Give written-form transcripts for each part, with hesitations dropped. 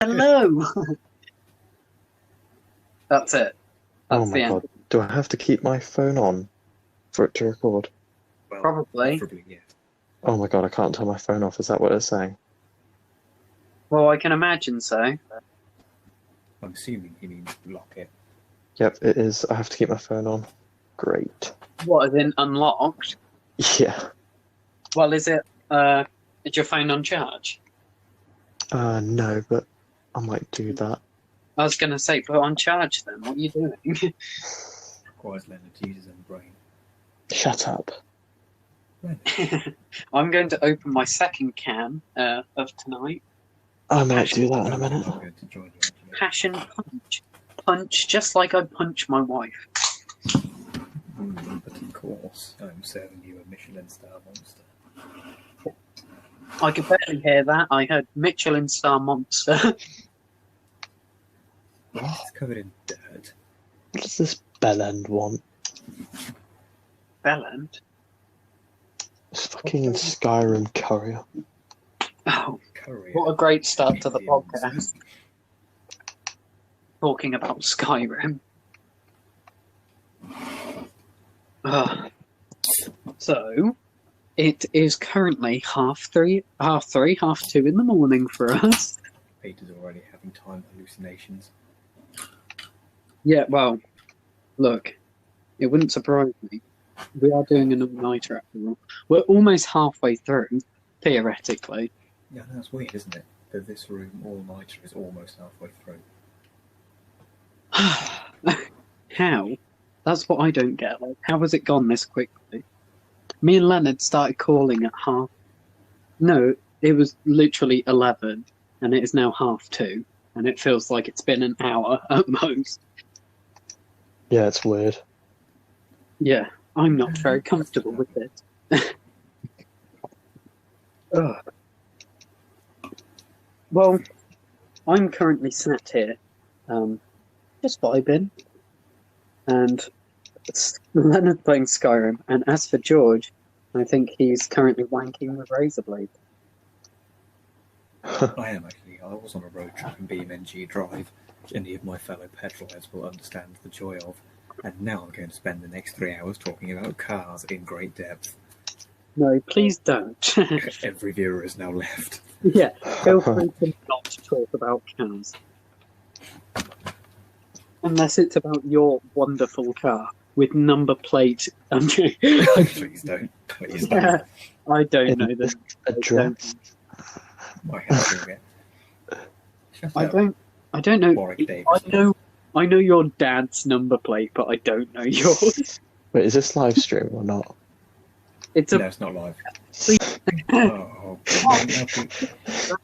Hello. That's it. Oh That's the my end. god. Do I have to keep my phone on for it to record? Well, Probably. Preferably, yes. Oh my god, I can't turn my phone off. Is that what it's saying? Well, I can imagine so. I'm assuming he means lock it. Yep, it is. I have to keep my phone on. Great. What, as in unlocked? Yeah. Well, is your phone on charge? No, but I might do that. I was going to say, put it on charge then. What are you doing? Requires Leonard to use his own brain. Shut up. I'm going to open my second can of tonight. I might do that in a I'm minute. not going to join you, actually. Passion punch. Punch just like I punch my wife. But of course, I'm serving you a Michelin star monster. I could barely hear that. I heard Michelin star monster. Well, it's covered in dirt. What does this bell end want? Bellend? It's fucking Skyrim courier. Oh, Curry. what a great start to the podcast. Talking about Skyrim. So, it is currently half two in the morning for us. Peter's already having time hallucinations. Yeah, well, look, it wouldn't surprise me. We are doing an all-nighter after all. We're almost halfway through, theoretically. Yeah, that's weird, isn't it? That this room all-nighter is almost halfway through. How? That's what I don't get. Like, how has it gone this quickly? Me and Leonard started calling at half. No, it was literally 11, and it is now 1:30, and it feels like it's been an hour at most. Yeah, it's weird. Yeah, I'm not very comfortable with it. Ugh. Well, I'm currently sat here, just vibing, and Leonard playing Skyrim, and as for George, I think he's currently wanking with razor blade. I am actually. I was on a road trip in BMNG Drive, which any of my fellow petrolheads will understand the joy of, and now I'm going to spend the next 3 hours talking about cars in great depth. No, please don't. Every viewer has now left. Yeah, feel free to not talk about cars. Unless it's about your wonderful car with number plate. Please don't. Please don't. Yeah, I don't know this. Address. My head's doing it. Shut I up. don't know. Warwick Davis. I know your dad's number plate, but I don't know yours. Wait, is this live stream or not? It's No, a it's not live. Oh,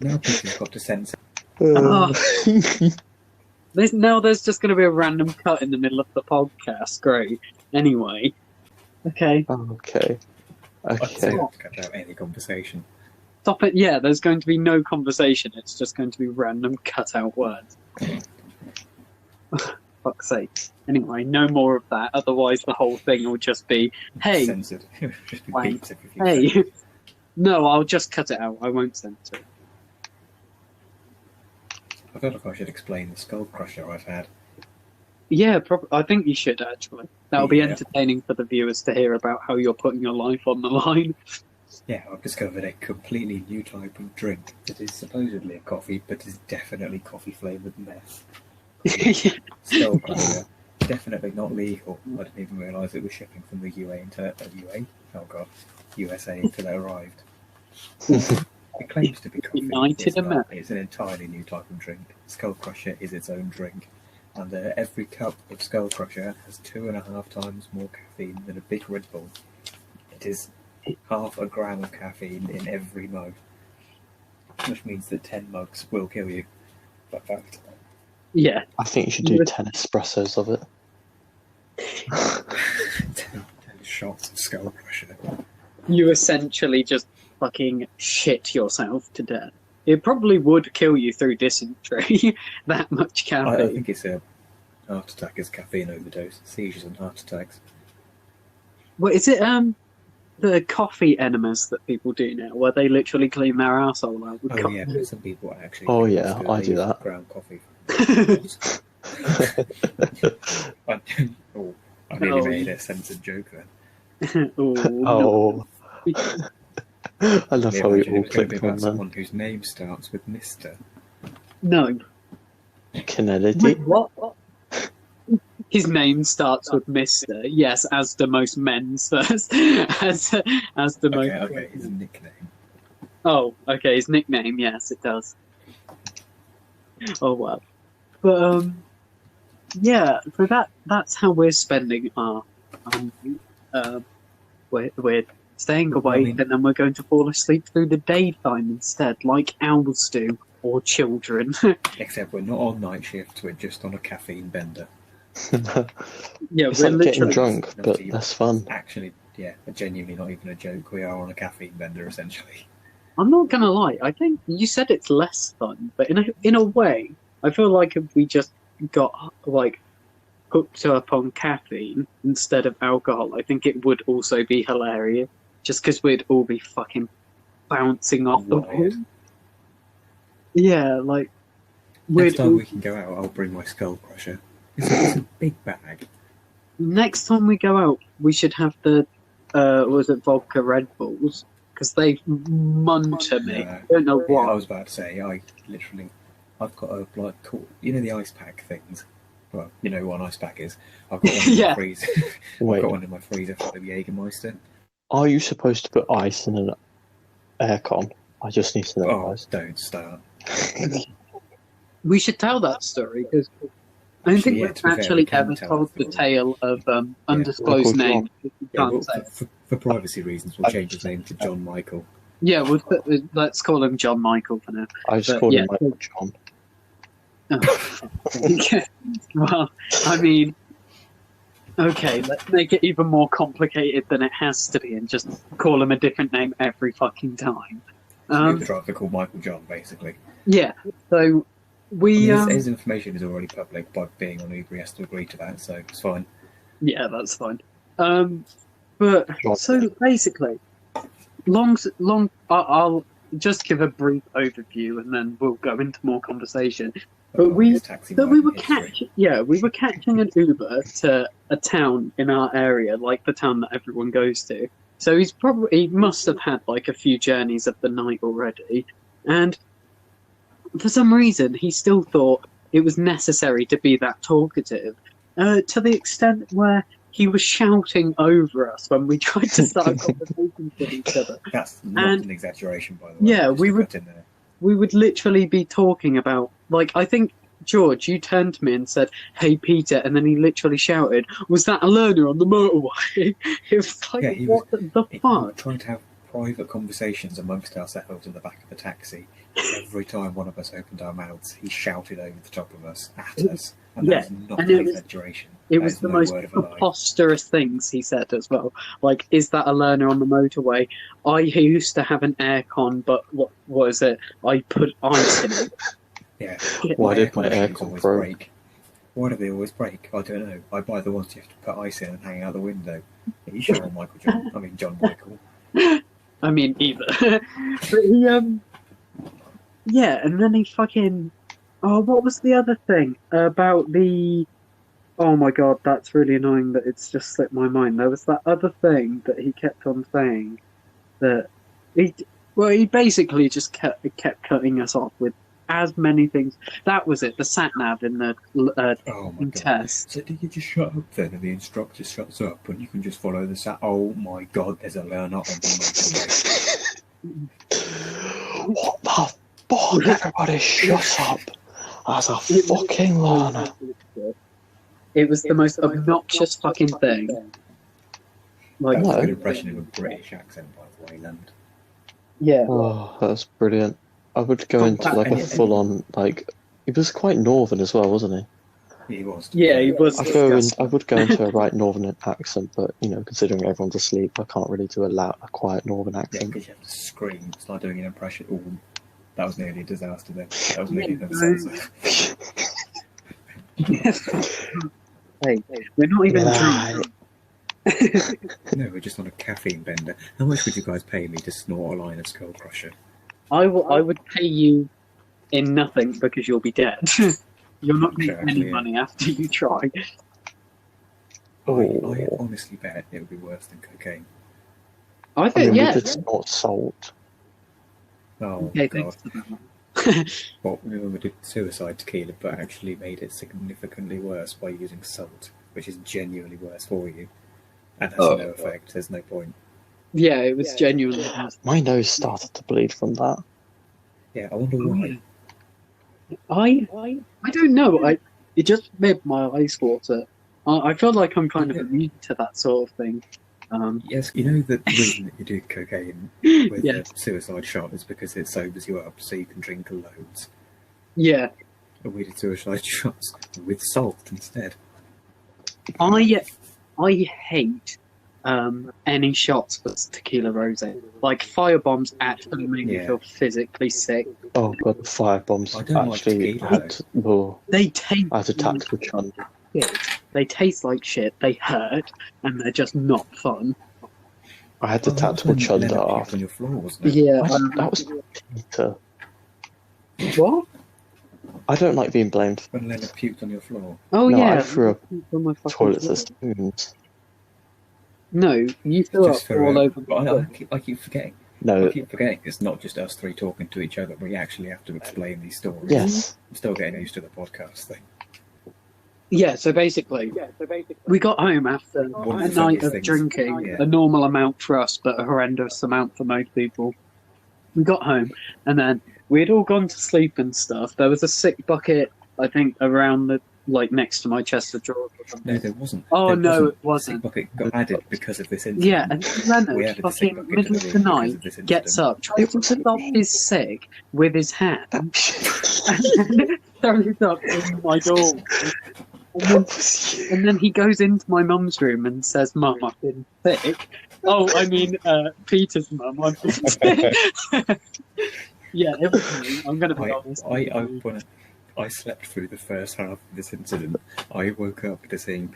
now Peter's got to censor. Oh. There's just going to be a random cut in the middle of the podcast. Great. Anyway. Okay. Okay. I'd say Okay. not to cut out any conversation. Stop it. Yeah, there's going to be no conversation. It's just going to be random cut out words. Fuck's sake. Anyway, no more of that. Otherwise, the whole thing will just be, hey, Censored. Just be Wank. beeped every few hey. seconds. No, I'll just cut it out. I won't censor it. I feel like I should explain the skull crusher I've had. Yeah, I think you should, actually. That'll be Yeah. entertaining for the viewers to hear about how you're putting your life on the line. Yeah, I've discovered a completely new type of drink that is supposedly a coffee, but is definitely coffee-flavoured meth. Skull crusher, definitely not legal. I didn't even realise it was shipping from the USA until it arrived. It claims to be coffee. United It's not. America. It's an entirely new type of drink. Skull Crusher is its own drink, and every cup of Skull Crusher has 2.5 times more caffeine than a big Red Bull. It is 0.5 gram of caffeine in every mug, which means that 10 mugs will kill you. But fact. Yeah. I think you should do 10 espressos of it. 10 shots of Skull Crusher. You essentially just fucking shit yourself to death. It probably would kill you through dysentery, that much I caffeine. think it's a heart attack is caffeine overdose, seizures and heart attacks. Well, is it the coffee enemas that people do now, where they literally clean their arsehole out with Oh coffee. yeah, but some people actually. Oh, think yeah, it's I do leave that. Ground coffee. Oh, I nearly Oh. made a censored joke then. Oh, Oh, I love how we Imagine it all was going to be clicked on about them. someone whose name starts with Mister. no. Kennedy. Wait, what? His name starts with Mister. Yes, as do most men's first. as the most. Okay, his nickname. Oh, okay. His nickname. Yes, it does. Oh well. But yeah. So that's how we're spending our. We're staying awake, and then we're going to fall asleep through the daytime instead, like owls do, or children. Except we're not on night shift, we're just on a caffeine bender. Yeah, It's we're like getting literally. drunk, Not but even- that's fun. Actually, yeah, genuinely not even a joke. We are on a caffeine bender, essentially. I'm not gonna lie. I think you said it's less fun, but in a way, I feel like if we just got like hooked up on caffeine instead of alcohol, I think it would also be hilarious. Just because we'd all be fucking bouncing off the wall. Wired. Yeah, like Next we'd time all, we can go out, I'll bring my skull crusher. It's a big bag. next time we go out, we should have the was it vodka Red Bulls because they munter me. No. I don't know Yeah, I why. was about to say, I've got a like, you know, the ice pack things. Well, you know what an ice pack is. I've got one in Yeah. my freezer. I've Wait, got one in my freezer for the Jägermeister. are you supposed to put ice in an aircon? I just need to know, Oh, guys. don't start. We should tell that story because I don't think Yeah, we've to be fair, actually we can ever tell told the the story. tale of undisclosed Michael name. You Yeah, can't well, say. for privacy reasons, we'll change his name to John Michael. Yeah, let's call him John Michael for now. I just But, called yeah. him Michael John. Oh, well, I mean, okay, let's make it even more complicated than it has to be and just call him a different name every fucking time. The driver called Michael John, basically. Yeah, so we. His information is already public by being on Uber. He has to agree to that, so it's fine. Yeah, that's fine. But so basically, I'll just give a brief overview and then we'll go into more conversation. But we were catching an Uber to a town in our area, like the town that everyone goes to. So he must have had like a few journeys of the night already, and for some reason he still thought it was necessary to be that talkative, to the extent where he was shouting over us when we tried to start conversations with each other. That's not And- an exaggeration, by the way. Yeah, just we to would- put in there. We would literally be talking about, like, I think, George, you turned to me and said, "Hey, Peter," and then he literally shouted, "Was that a learner on the motorway?" It was like, Yeah, he what the We were fuck? trying to have private conversations amongst ourselves in the back of the taxi. Every time one of us opened our mouths, he shouted over the top of us at us, and Yeah, that's not and an it was- exaggeration. It That was is the no most word of a lie. preposterous things he said as well. Like, "Is that a learner on the motorway? I used to have an aircon, but what was it? I put ice in it." Yeah. Why did my conditioners aircon always broke? break? Why do they always break? I don't know. I buy the ones you have to put ice in and hang out the window. Are you sure, Michael John? I mean, John Michael. I mean, either. But he, yeah, and then he fucking. Oh, what was the other thing about the? Oh my god, that's really annoying that it's just slipped my mind. There was that other thing that he kept on saying that he basically just kept cutting us off with as many things. That was it. The sat nav in the Oh my god. test. So did you just shut up then, and the instructor shuts up, and you can just follow the sat? Oh my god, there's a learner on the motorway. What the fuck? Everybody shut up. As a fucking learner. It was the most obnoxious fucking thing. Like, That was a No. good impression of a British accent, by the way, Land. yeah. Oh, that's brilliant. I would go into like a And- full on, like, he was quite northern as well, wasn't he? He was. Yeah, he was. I would go into a right northern accent, but, you know, considering everyone's asleep, I can't really do a quiet northern Yeah, accent. because you have to scream. It's like doing an impression. Oh, that was nearly a disaster then. That was nearly an disaster. Hey, we're not even Right. drunk. No, we're just on a caffeine bender. How much would you guys pay me to snort a line of Skull Crusher? I would pay you in nothing because you'll be dead. You're not going to get any Exactly, yeah. money after you try. I honestly bet it would be worse than cocaine. I I think, mean, yeah. we did snort salt. Oh, Okay, God. thanks for that. Well, we did suicide tequila, but actually made it significantly worse by using salt, which is genuinely worse for you. And has no effect, there's no point. Yeah, it was genuinely. My nose started to bleed from that. Yeah, I wonder why. I don't know. It just made my eyes water. I feel like I'm kind of immune to that sort of thing. Yes, you know the reason that you do cocaine with Yes. a suicide shot is because it sobers you up so you can drink loads. Yeah, And we did suicide shots with salt instead. I hate any shots for tequila rosé. Like firebombs actually make me Yeah. feel physically sick. Oh god, the fire bombs I don't like actually tequila, had. Oh, They taste I had a tactical chun. shit. They taste like shit. They hurt, and they're just not fun. I had the Oh, that was tactical when chun Leonard puked after. on your floor, wasn't it? Yeah. That was Peter. What? I don't like being blamed. When Leonard puked on your floor. Oh No, yeah. I threw up On my fucking toilets floor. as spoons. No, you threw up Just for all over the but floor. I keep forgetting. No, I keep forgetting. It's not just us three talking to each other. We actually have to explain these stories. yes. I'm still getting used to the podcast thing. Yeah, so basically, we got home after One a of the night funniest of things- drinking, yeah. a normal amount for us, but a horrendous amount for most people. We got home, and then we had all gone to sleep and stuff. There was a sick bucket, I think, around the, like, next to my chest of drawers or something. No, there wasn't. Oh, There no, it The sick wasn't. bucket got added because of this incident. Yeah, and We Leonard, added the sick fucking bucket to middle the of the room because night, of this gets incident. up, tries to stop his sick with his hand, and then throws up in my door. And then he goes into my mum's room and says, "Mum, I've been sick." Oh, I mean, Peter's mum. I've been sick. Yeah, it was me. I'm going to be honest. I slept through the first half of this incident. I woke up to seeing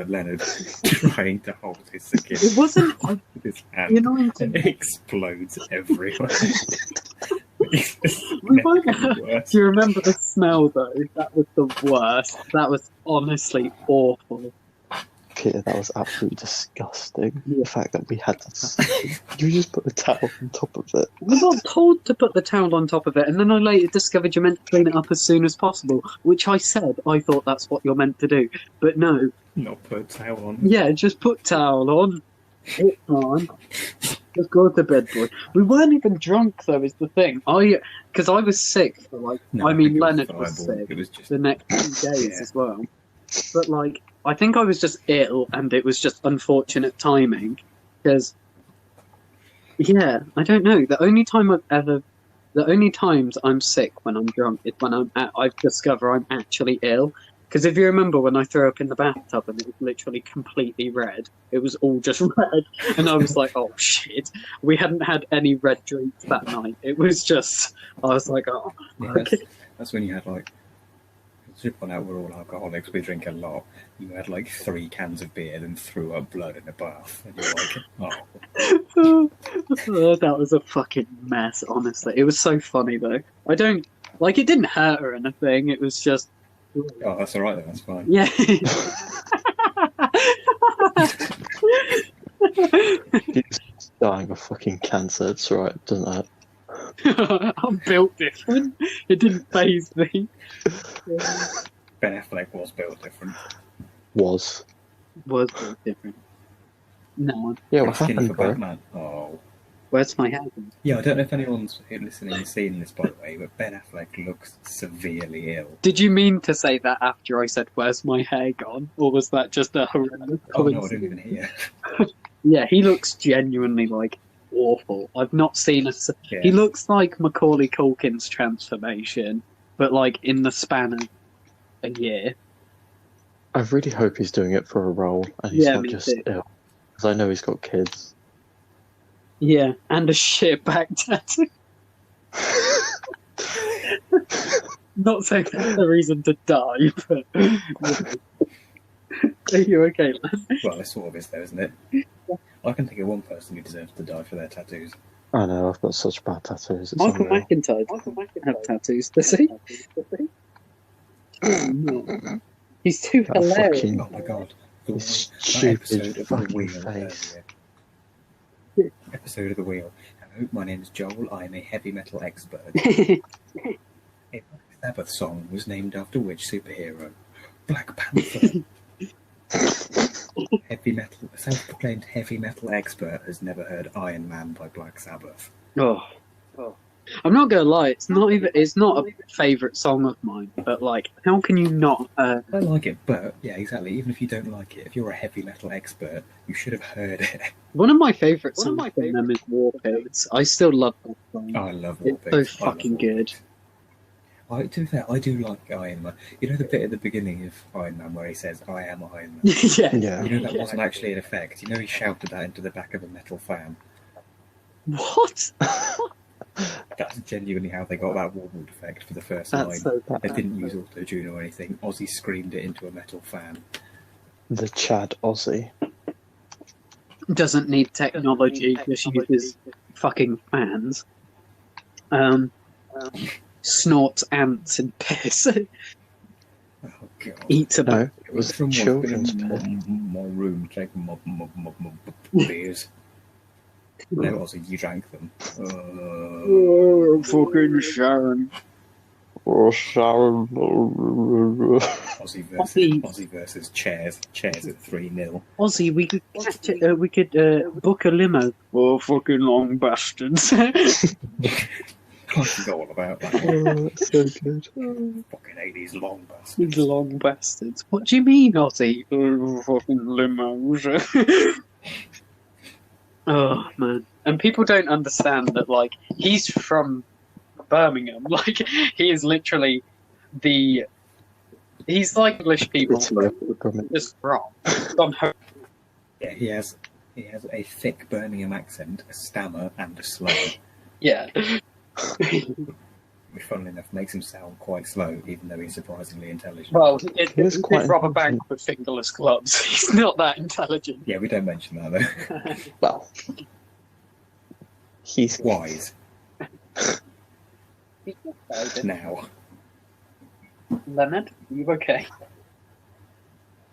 Leonard trying to hold his sick kid It wasn't. with his hand. You know, And it explodes everywhere. we might do you remember the smell though? That was the worst. That was honestly awful. Peter, that was absolutely disgusting. The fact that we had to. You just put the towel on top of it. We got told to put the towel on top of it, and then I later discovered you're meant to clean it up as soon as possible, which I said I thought that's what you're meant to do. But no, Not put a towel on. yeah, just put towel on. It's fine. Just go to bed, boy. We weren't even drunk though, is the thing. Because I was sick for like, No, I I mean think it was Leonard was Fireball. sick It was just the next few days Yeah. as well. But like, I think I was just ill, and it was just unfortunate timing. Because, yeah, I don't know. The only times I'm sick when I'm drunk is when I discover I'm actually ill. Because if you remember when I threw up in the bathtub and it was literally completely red, it was all just red, and I was like, oh shit, we hadn't had any red drinks that night. It was just, I was like, oh, yeah, okay. that's when you had like. To point out we're all alcoholics, we drink a lot. You had like 3 cans of beer, then threw up blood in a bath, and you're like, oh. Oh, that was a fucking mess, honestly. It was so funny though. I don't like it didn't hurt or anything. It was just Oh, that's alright then, that's fine. yeah. He's dying of fucking cancer. It's right, doesn't it? I'm built different. It didn't faze me. Ben Affleck was built different. Was. Was built different. No, Yeah, what Skinny happened, for bro? Batman. Oh. where's my head? Yeah, I don't know if anyone's listening and seeing this, by the way, but Ben Affleck looks severely ill. Did you mean to say that after I said, "Where's my hair gone," or was that just a horrendous Oh no, I coincidence? didn't even hear. Yeah, he looks genuinely like awful. I've not seen Yeah. He looks like Macaulay Culkin's transformation, but like in the span of a year. I really hope he's doing it for a role and he's Yeah, not me just too. ill. Because I know he's got kids. Yeah, and a shit back tattoo. Not saying that's the reason to die, but you know. Are you okay, Len? Well, it sort of is, though, isn't it? I can think of one person who deserves to die for their tattoos. I know, I've got such bad tattoos. It's Michael unreal. McIntyre doesn't have tattoos, does he? Oh, no. He's too That hilarious. fucking- Oh my god. This That episode stupid of The fucking Wheel face. earlier. Episode of The Wheel. Hello, my name is Joel. I am a heavy metal expert. A Black Sabbath song was named after which superhero? Black Panther. Self-proclaimed heavy metal expert has never heard Iron Man by Black Sabbath. Oh. I'm not gonna lie, it's not a favourite song of mine, but like, how can you not? I like it, but yeah, exactly. Even if you don't like it, if you're a heavy metal expert, you should have heard it. One of my favourite songs from them is War Pigs. I still love that song. Oh, I love War It's so Pigs. I love fucking War good. Pigs. To be fair, I do like Iron Man. You know the bit at the beginning of Iron Man where he says, "I am Iron Man." Yeah. Yeah. You know that wasn't actually an effect. You know he shouted that into the back of a metal fan. What? That's genuinely how they got that Warwood effect for the first That's line. so bad. They didn't use auto-tune or anything. Ozzy screamed it into a metal fan. The Chad Aussie. Doesn't need technology, just uses fucking fans. Snorts ants and piss. Oh god. Eats a No, it was From children's in piss. my room, taking my beers. No, Ozzy, you drank them. Oh, fucking Sharon. Oh, Sharon. Ozzy versus chairs. Chairs at 3-0. Ozzy, we could catch it. We could book a limo. Oh, fucking long bastards. I can go on about that. Oh, that's so good. Fucking 80s long bastards. These long bastards. What do you mean, Ozzy? Oh, fucking limos. Oh, man. And people don't understand that, like, he's from Birmingham. Like, he is literally he's like English people, just wrong. Yeah, he has a thick Birmingham accent, a stammer, and a slur. Yeah. Which, funnily enough, makes him sound quite slow, even though he's surprisingly intelligent. Well, he is did quite rob a bank with fingerless gloves. He's not that intelligent. Yeah, we don't mention that, though. Well, he's Wise. Now. Leonard, are you okay?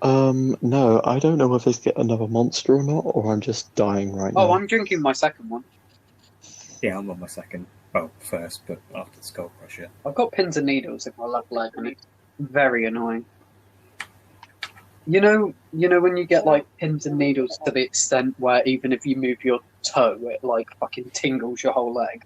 No, I don't know if it's get another monster or not, or I'm just dying right now. Oh, I'm drinking my second one. Yeah, I'm on my second. Well, first, but after the Skull Crusher. I've got pins and needles in my left leg, and it's very annoying. You know when you get like pins and needles to the extent where even if you move your toe, it like fucking tingles your whole leg.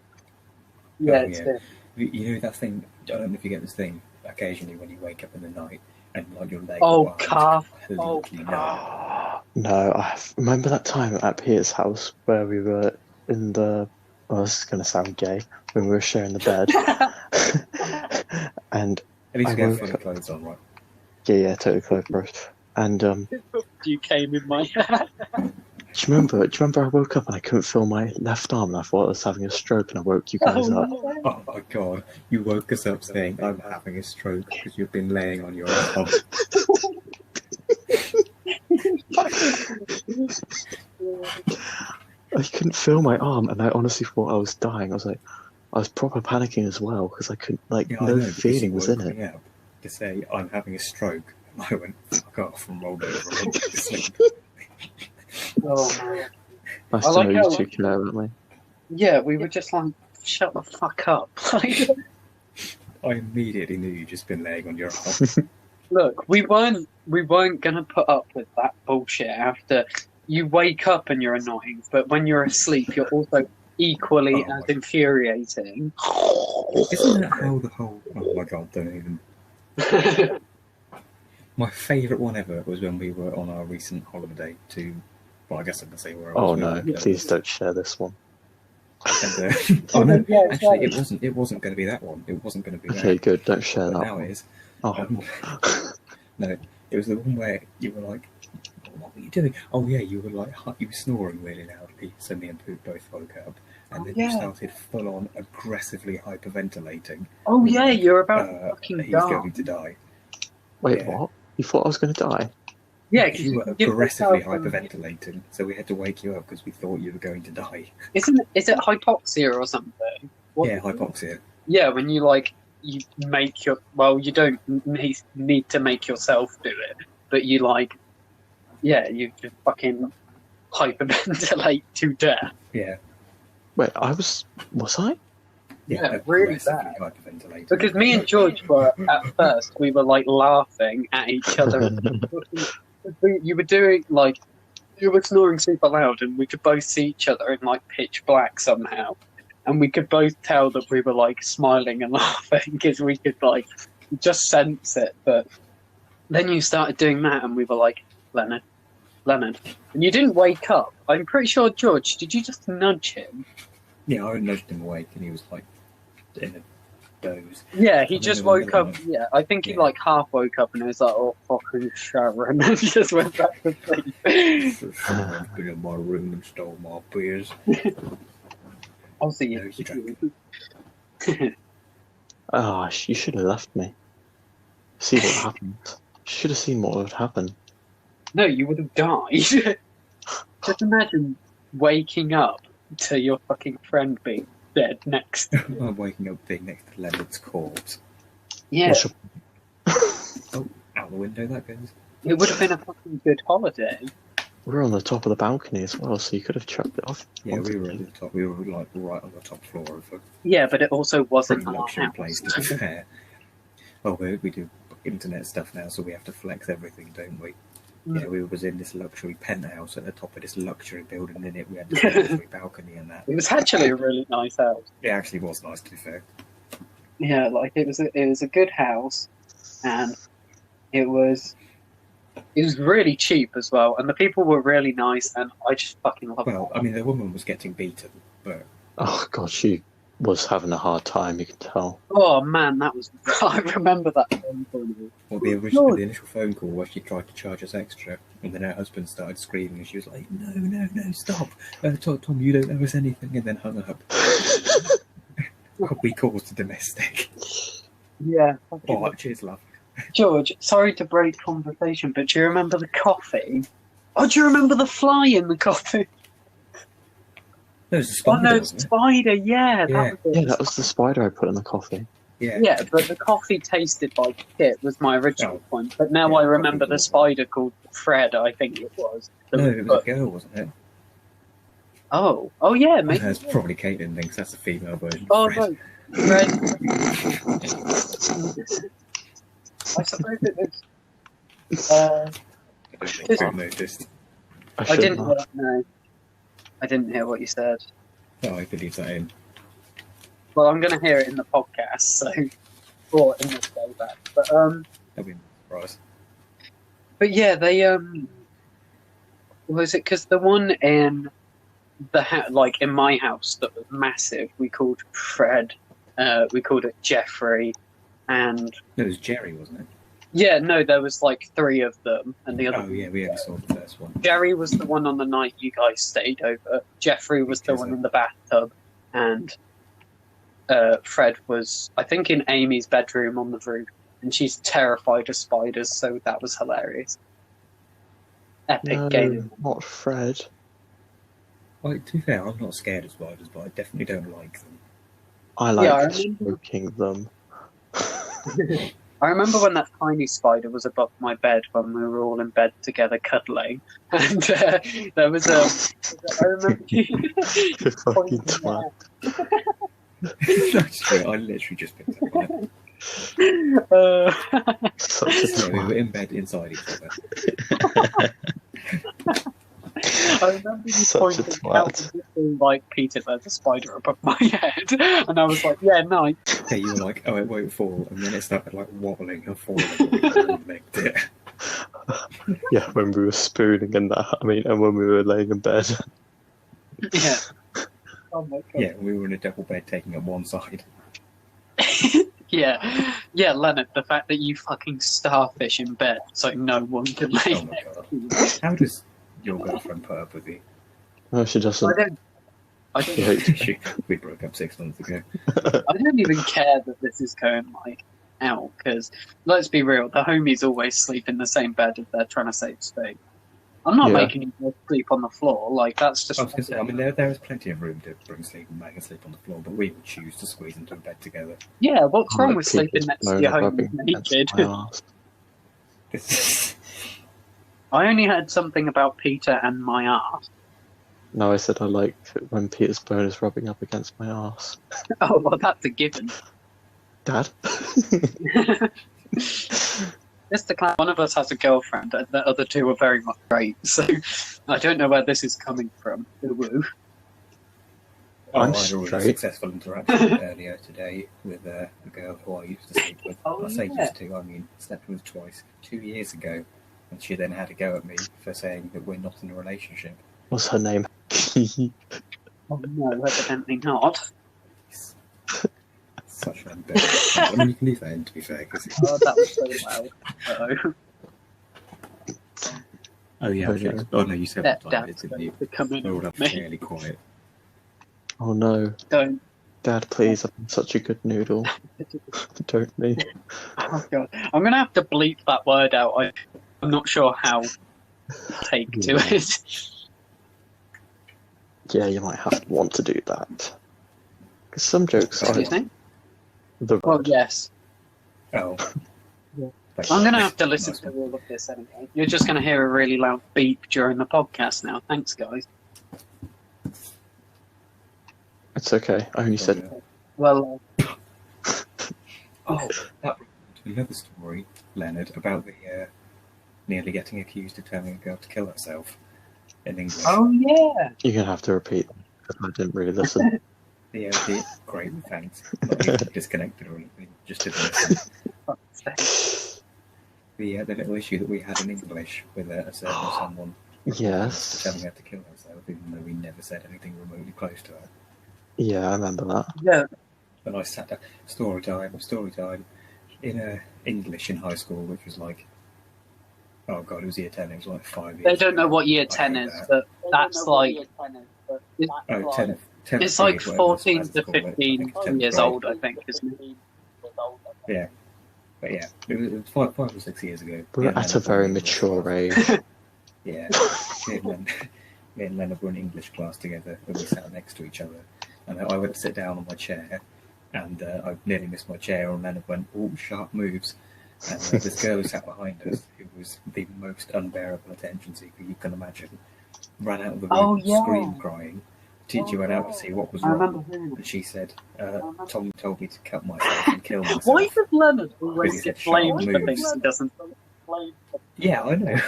Yeah, Oh, it's yeah. You know that thing? I don't know if you get this thing occasionally when you wake up in the night and like your leg. Oh, calf. Completely numb. No, remember that time at Peter's house where we were in the. Oh, this is going to sound gay. When we were sharing the bed. And At least I you get woke fully up- clothes on, right? yeah, totally close, bro. And You came in my head. do you remember I woke up and I couldn't feel my left arm and I thought I was having a stroke and I woke you guys up. Oh my god, you woke us up saying I'm having a stroke because you've been laying on your arm. I couldn't feel my arm and I honestly thought I was dying. I was proper panicking as well because I couldn't, like, Yeah, I no know, because feeling you was in woke it. me up to say I'm having a stroke. And I went fuck off and rolled over and went to sleep. Oh, man. Nice I to like know how- you two care about me. Yeah, we were just like, shut the fuck up. Like, I immediately knew you'd just been laying on your arm. look, we weren't gonna put up with that bullshit after you wake up and you're annoying, but when you're asleep, you're also equally Oh as my- infuriating. Isn't that how the whole... Oh my god, don't even... My favourite one ever was when we were on our recent holiday to... Well, I guess I can say where I was. Oh no, please don't share this one. And, oh no, Yeah, it's actually, like- it wasn't going to be that one. It wasn't going to be Okay, that. good, don't share But that now one. it is. Oh, No, it was the one where you were like, what were you doing? Oh yeah, you were like, you were snoring really loudly, so me and Poop both woke up, and then you yeah. started full on aggressively hyperventilating. Oh yeah, you're about to He's fucking die. going to die. wait, yeah. what? You thought I was going to die? Yeah, because You were aggressively hyperventilating, so we had to wake you up because we thought you were going to die. Is it hypoxia or something? Yeah, hypoxia. Yeah, when you make you don't need to make yourself do it, but you you just fucking hyperventilate to death. Yeah. Wait, was I? Yeah, really bad. Hyperventilating. Because me and George were at first we were laughing at each other. You were doing you were snoring super loud, and we could both see each other in pitch black somehow, and we could both tell that we were smiling and laughing because we could just sense it. But then you started doing that, and we were like, Leonard, and you didn't wake up. I'm pretty sure, George, did you just nudge him? Yeah, I nudged him awake, and he was in a doze. Yeah, he just woke up. Yeah, I think he half woke up and he was like, "Oh fucking Sharon," and just went back to sleep. Someone's been in my room and stole my beers. I'll see No, you you. Ah, you should have left me. See what happened. You should have seen what would happen. No, you would have died. Just imagine waking up to your fucking friend being dead next to you. I'm waking up being next to Leonard's corpse. Yeah, Oh, out the window that goes. it would have been a fucking good holiday. We're on the top of the balcony as well, so you could have chucked it off. Yeah, we were at the top. We were right on the top floor of a Yeah, but it also wasn't pretty our luxury house. place to be fair. Well, we do internet stuff now, so we have to flex everything, don't we? Yeah, we was in this luxury penthouse at the top of this luxury building, and in it we had this luxury balcony and that. It was actually a really nice house. It actually was nice, to be fair. Yeah, it was a good house, and it was really cheap as well, and the people were really nice, and I just fucking loved it. Well, I mean, the woman was getting beaten, but Oh god, she was having a hard time. You can tell. Oh man, that was I remember that phone call. well, the initial phone call where she tried to charge us extra, and then her husband started screaming, and she was like, "No, stop! Tom, you don't owe us anything," and then hung up. We caused a domestic. Yeah. Oh, cheers, love. George, sorry to break conversation, but do you remember the coffee? Oh, do you remember the fly in the coffee? No, it was a spider. Oh no, wasn't it? spider. Yeah, Yeah. that was Yeah, it. that was the spider I put in the coffee. Yeah. Yeah, but the coffee tasted like shit was my original Oh. point. But now Yeah, I remember coffee the spider called Fred, I think it was. No, it was a girl, wasn't it? Oh yeah, maybe. That's probably Caitlin thinks that's a female version. Oh of Fred. no, Fred. I suppose it was. I don't think I noticed. I shouldn't didn't. have. No, I didn't hear what you said. No, I could leave that in. Well, I'm going to hear it in the podcast, so or in the playback. But That'd be a surprise. But yeah, they was it because the one in the in my house that was massive, we called Fred, we called it Jeffrey, and No, it was Jerry, wasn't it? yeah, no, there was three of them, and the other. Oh yeah, we only saw the first one. Jerry was the one on the night you guys stayed over. Jeffrey was the one in the bathtub, and Fred was, I think, in Amy's bedroom on the roof, and she's terrified of spiders, so that was hilarious. Epic No, game. not Fred. Like, to be fair, I'm not scared of spiders, but I definitely don't like them. I Yeah, I like remember- smoking them. I remember when that tiny spider was above my bed when we were all in bed together cuddling, and there was I remember You fucking pointing twat. Actually, I literally just picked up on it. Such a Yeah, we were twat. in bed inside each other. I remember you Such a pointing twat. out like, Peter, there's a spider above my head, and I was like, yeah, nice. Yeah, you were like, "Oh, it won't fall," and then it started wobbling and falling. And we legged it. Yeah, when we were spooning and that. I mean, and when we were laying in bed. Yeah. Oh my god. Yeah, we were in a double bed taking up one side. Yeah, Leonard, the fact that you fucking starfish in bed so no one can lay Oh my next god! to you. How does your girlfriend put up with you? No, she doesn't. I She don't, hates me. We broke up 6 months ago. I don't even care that this is going out, because let's be real, the homies always sleep in the same bed if they're trying to save space. I'm not Yeah. making you guys sleep on the floor, like, that's just... I was going to say, I mean, there is plenty of room to bring sleeping bag and sleep on the floor, but we would choose to squeeze into a bed together. Yeah, what's I wrong like with sleeping people's next to bone your homie rubbing against naked? my arse. I only heard something about Peter and my arse. No, I said I like when Peter's bone is rubbing up against my arse. Oh, well, that's a given. Dad? Just to clarify, one of us has a girlfriend, and the other two are very much straight, so I don't know where this is coming from. Woo. I'm I had a really straight. successful interaction earlier today with a girl who I used to sleep with. Oh, I say yeah. used to, I mean slept with twice, 2 years ago, and she then had a go at me for saying that we're not in a relationship. What's her name? Oh no, evidently not. Such an embarrassment. I mean, you can leave that in, to be fair. Cause Oh, that was so loud. oh, yeah. Oh, Okay. no. Oh, no, you said that time, Dad's didn't going you? to come We're all in up with me. fairly quiet. Oh no. Don't. Dad, please, I'm such a good noodle. Don't me. Oh god. I'm going to have to bleep that word out. I'm not sure how to take to Yeah. it. Yeah, you might have to want to do that. Because some jokes are Excuse me? the Well, yes. Oh. Yeah. Thank I'm you. going to have to listen Nice to one. all of this anyway. You're just going to hear a really loud beep during the podcast now. Thanks, guys. It's okay. I only said Well, Oh, that brings me to another story, Leonard, about the nearly getting accused of telling a girl to kill herself in English. oh yeah. you're gonna have to repeat that because I didn't really listen. Great, thanks. Not even disconnected or anything, just didn't listen. The little issue that we had in English with a certain someone Yes. telling her to kill herself, even though we never said anything remotely close to her. Yeah, I remember that. Yeah. And I sat down, story time, in English in high school, which was like, oh god, it was year 10, it was like 5 years They don't know ago. what year I 10 hate is, that. but that's like Oh, 10 it's like whatever 14 as to call it. I 15 think it's 10th years grade. old, I think, isn't it? Yeah. But yeah, it was 5 or 6 years ago. We're Me and at a Leonard were very in English mature class. age. Yeah. Me and Leonard were in English class together, and we sat next to each other. And I went to sit down on my chair, and I nearly missed my chair, and Leonard went, "Oh, sharp moves." And this girl who sat behind us, who was the most unbearable attention seeker you can imagine, ran out of the room, Oh, yeah. scream crying. Teacher went out to see what was I remember wrong, hearing and it. she said, "Tom told me to cut myself and kill myself." Why does Leonard Because always he get said sharp blamed for moves. things he doesn't? Yeah, I know.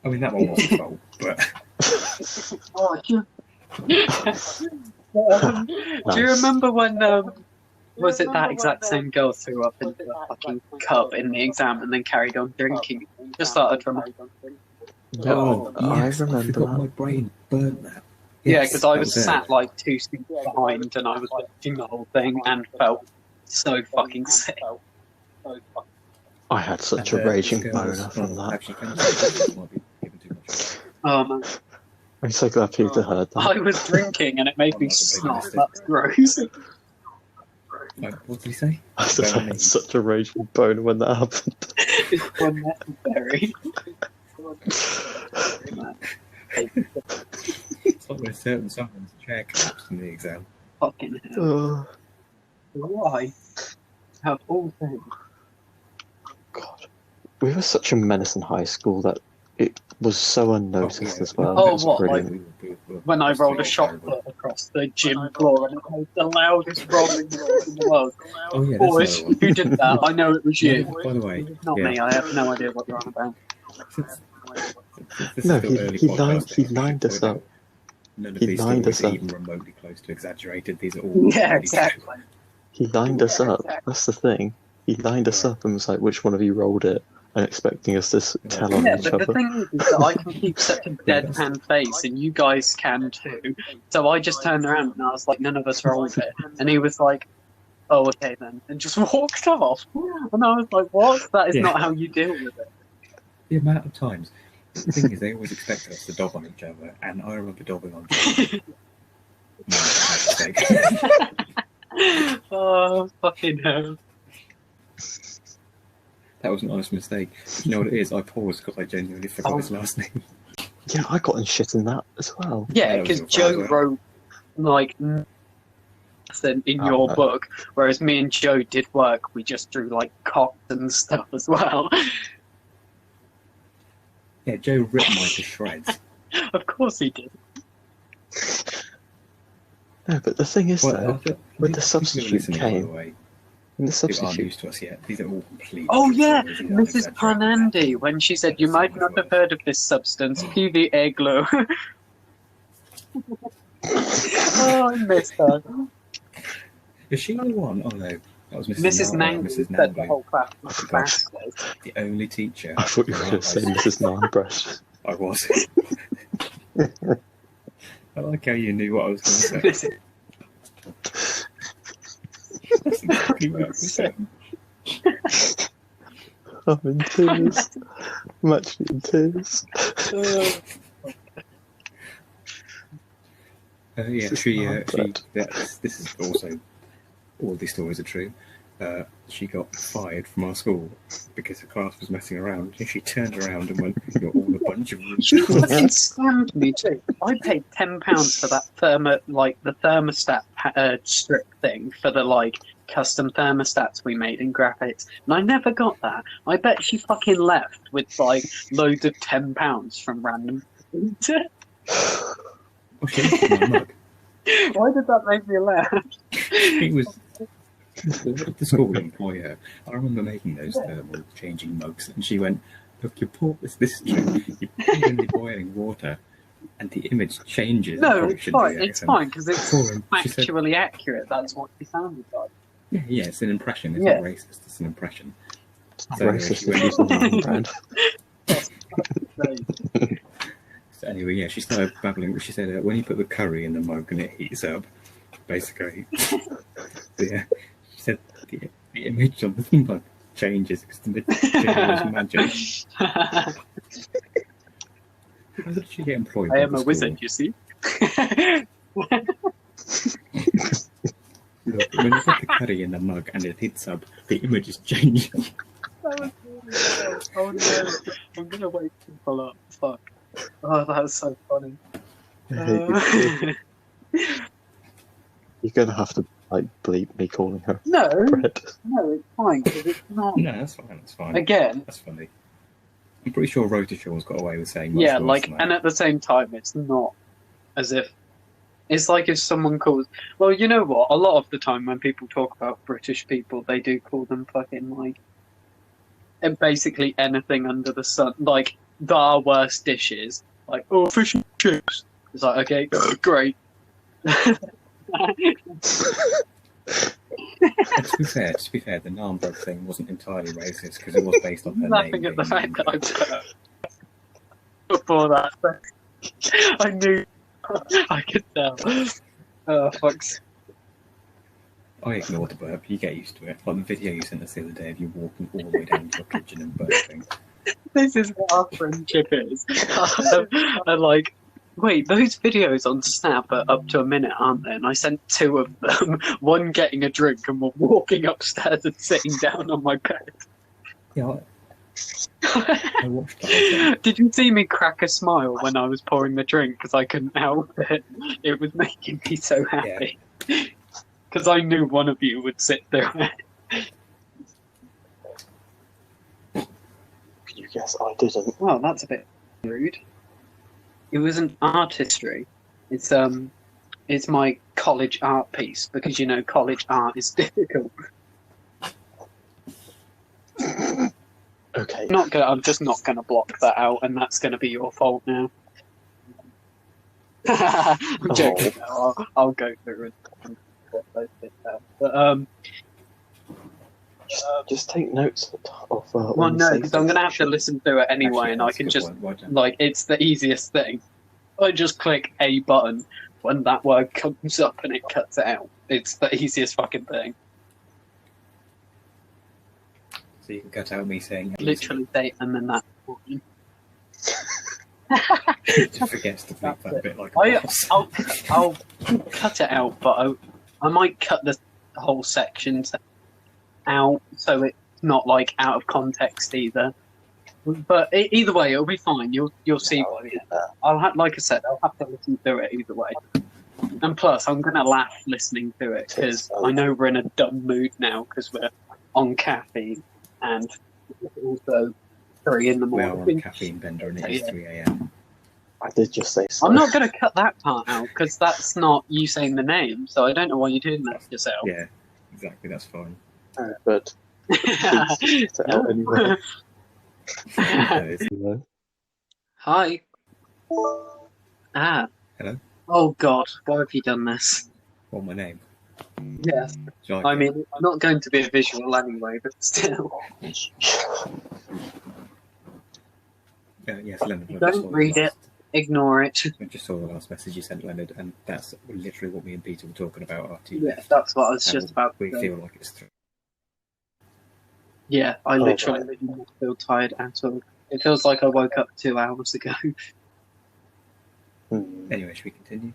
I mean, that one wasn't his fault, but Oh, do you remember when was it that exact same girl threw up into a fucking cup in the exam and then carried on drinking? Just started from Yeah, I yes, I remember forgot my that. brain burnt that. yeah, Yes, because I that was it. sat like 2 seats behind and I was watching the whole thing and felt so fucking sick. I had such a And, raging this girl was- boner from well, that. Actually, can I might be giving too much away. Man. I'm so glad Peter heard that. I was drinking and it made me snot. That's gross. What did he say? I said I had such a raging boner when that happened. It's unnecessary. It's like when someone's chair collapsed in the exam. Fucking hell. Oh, Why? Have all things. God. We were such a menace in high school that it was so unnoticed as well. Oh, It was what, brilliant. When I rolled a shot put across the gym floor and it was the loudest rolling noise in the world. Oh yeah, Boys, that's another one. who did that? I know it was you. By the way, Not yeah. me, I have no idea what you're on about. This No, is still he early lined- podcasting, he I should lined us point out. up. None of He these lined us stories are up. even remotely close to exaggerated. These are all Yeah, really exactly. He lined us up. That's the thing. He lined us up and was like, which one of you rolled it? And expecting us to tell on Yeah, each but the other. thing is that I can keep such a deadpan face, and you guys can too. So I just turned around and I was like, none of us rolled it. And he was like, oh, okay then. And just walked off. And I was like, what? That is Yeah. not how you deal with it. The amount of times. The thing is, they always expect us to dob on each other, and I remember dobbing on John. No, mistake. Oh, fucking hell. That was an honest mistake. You know what it is? I paused because I genuinely forgot his last name. Yeah, I got in shit in that as well. Yeah, that was because your Joe fault. wrote like nothing in Oh, your no. book, whereas me and Joe did work. We just drew like cocks and stuff as well. Yeah, Joe ripped mine to shreds. Of course he did. No, but the thing is, though, when the People substitute listening, by the came, way, when the who aren't substitute, used to us yet, these are all complete. Oh true yeah, stories. These aren't Mrs. exaggerated. Panandi, when she said, "You might not have heard of this substance, PV Eglo." Oh, I missed her. Is she the one? Oh no, that was Mrs. Nang. Nang Mrs. said the Nang, whole class Oh, was for God's bastards. the only teacher. I thought you were going to say Mrs. Nanbreast. I was. I like how you knew what I was going to say. That's exactly what I was saying. I'm in tears. I'm actually in tears. Yeah, Mrs. she. Nanbreast. This is also all these stories are true. She got fired from our school because her class was messing around. And she turned around and went, "You're all a bunch of She losers." fucking scammed me too. I paid £10 for that the thermostat strip thing for the like custom thermostats we made in graphics, and I never got that. I bet she fucking left with like loads of £10 from random. Oh, she looked at my mug. Why did that make me laugh? She was the school employer. I remember making those thermal changing mugs, and she went, "Look, you pour this is true. You pour it in the boiling water, and the image changes." No, it's fine. It's fine because it's She said, factually accurate. That's what she sounded like. yeah, it's an impression. It's Yeah. not racist. It's an impression. It's not So, racist she if went- you use the name brand. So anyway, yeah, she started babbling. She said, "When you put the curry in the mug and it heats up, basically, yeah." She said the image on the mug changes because the material is magic. How did she get employed? I by am the a school? wizard, you see. Look, when you put the curry in the mug and it heats up, the image is changing. That was really good. Oh no, I'm gonna wake people up. Fuck. Oh, that was so funny. You're going to have to like bleep me calling her No, bread. no, it's fine because it's not. No, that's fine. That's fine. Again, That's funny. I'm pretty sure Rotashaw's got away with saying much yeah, worse like, than that. and at the same time, it's not as if. It's like if someone calls. Well, you know what? A lot of the time when people talk about British people, they do call them fucking like. And basically anything under the sun, like our worst dishes, like fish and chips. It's like okay, great. To be fair, the Narmbrook thing wasn't entirely racist because it was based on her Laughing name. at the being fact that I Narmbrook. put before that. I knew. I could tell. Oh, fucks. I ignored the burp. You get used to it. Like the video you sent us the other day of you walking all the way down to your kitchen and burping. This is what our friendship is. I'm like, wait, those videos on Snap are up to a minute, aren't they? And I sent 2 of them. One getting a drink and one walking upstairs and sitting down on my bed. Yeah, I watched the whole thing. Did you see me crack a smile when I was pouring the drink because I couldn't help it? It was making me so happy. Because I knew one of you would sit through it. Can you guess I didn't? Well, that's a bit rude. It was an art history. It's my college art piece because you know college art is difficult. Okay. I'm just not gonna block that out, and that's gonna be your fault now. I'm joking. No, I'll go through and block those bits out. But Just take notes of. well, when you no, say because I'm gonna have to things. listen to it anyway, Actually, and I that's a can good just point. Why don't- like it's the easiest thing. I just click a button when that word comes up and it cuts it out. It's the easiest fucking thing. So you can cut out me saying Literally say and then that. Just forgets to bleep that bit like a boss. I'll cut it out, but I might cut the whole section out so it not like out of context either. But either way, it'll be fine. You'll see what it is. Like I said, I'll have to listen to it either way. And plus, I'm gonna laugh listening to it because I know we're in a dumb mood now because we're on caffeine and it's also 3 in the We morning. are on a caffeine bender and it is 3 a.m. I did just say so. I'm not going to cut that part out because that's not you saying the name, so I don't know why you're doing that to yourself. Yeah, exactly, that's fine. But anyway. Hi. Ah. Hello? Oh God, why have you done this? What, my name? Yes. I mean, I'm not going to be a visual anyway, but still. Yes, Leonard. Don't read it. Ignore it. I just saw the last message you sent, Leonard, and that's literally what me and Peter were talking about after you Yeah, left. that's what I was just about to We say. feel like it's 3. Yeah, I literally don't feel tired at all. It feels like I woke up 2 hours ago. Anyway, should we continue?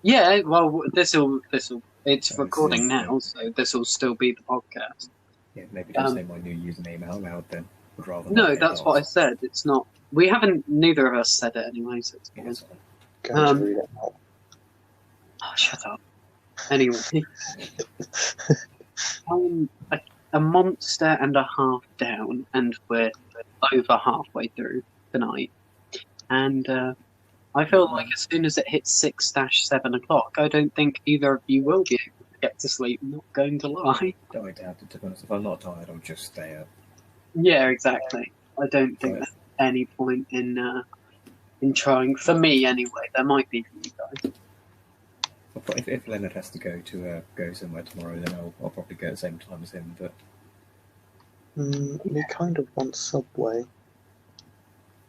Yeah, well, it's recording now, so this will still be the podcast. Yeah, maybe don't say my new username out loud then. Would rather not No, get that's what I lost. said. It's not. We haven't. Neither of us said it anyway, so it's fine. Yes. Going to read it out. Oh, shut up. Anyway, I'm a monster and a half down, and we're over halfway through tonight. And I feel like as soon as it hits 6-7 o'clock, I don't think either of you will be able to get to sleep. I'm not going to lie. I doubt it, to be honest. If I'm not tired, I'll just stay up. Yeah, exactly. I don't think there's any point in trying. For me, anyway. There might be for you guys. If Leonard has to go somewhere tomorrow, then I'll probably go at the same time as him. But we kind of want Subway.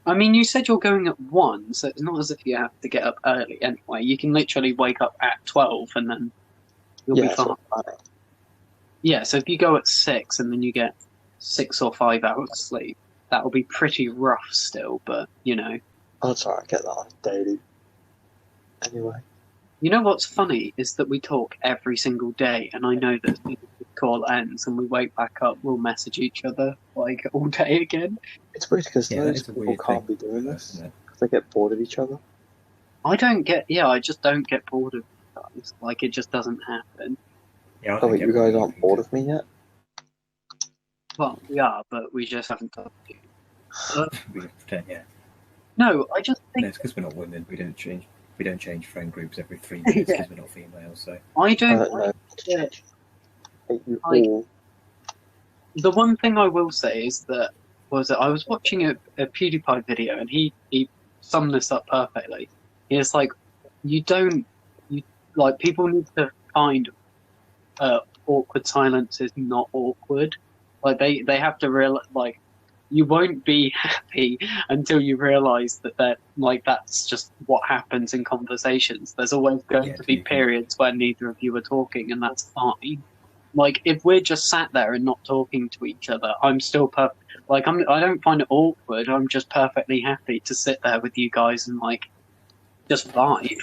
I mean, you said you're going at 1, so it's not as if you have to get up early anyway. You can literally wake up at 12 and then you'll be fine. Yeah, so if you go at 6 and then you get 6 or 5 hours sleep, that'll be pretty rough still, but, you know. Oh, that's alright, I get that on a daily. Anyway. You know what's funny is that we talk every single day, and I know that as soon as the call ends and we wake back up, we'll message each other, like, all day again. It's weird because Yeah, those people can't be doing this because they get bored of each other. I just don't get bored of you guys. Like, it just doesn't happen. Yeah, Oh, wait, you guys aren't bored of me yet? Well, we are, but we just haven't talked to you. We pretend, yeah. No, I just think... No, it's because we're not women. We don't change friend groups every 3 minutes because we're not females. So I don't no. get You all. The one thing I will say is that I was watching a PewDiePie video and he summed this up perfectly. It's like people need to find awkward silence is not awkward. Like they have to realize, like, you won't be happy until you realise that that's just what happens in conversations. There's always going to be periods where neither of you are talking, and that's fine. Like, if we're just sat there and not talking to each other, I'm still I don't find it awkward. I'm just perfectly happy to sit there with you guys and just vibe.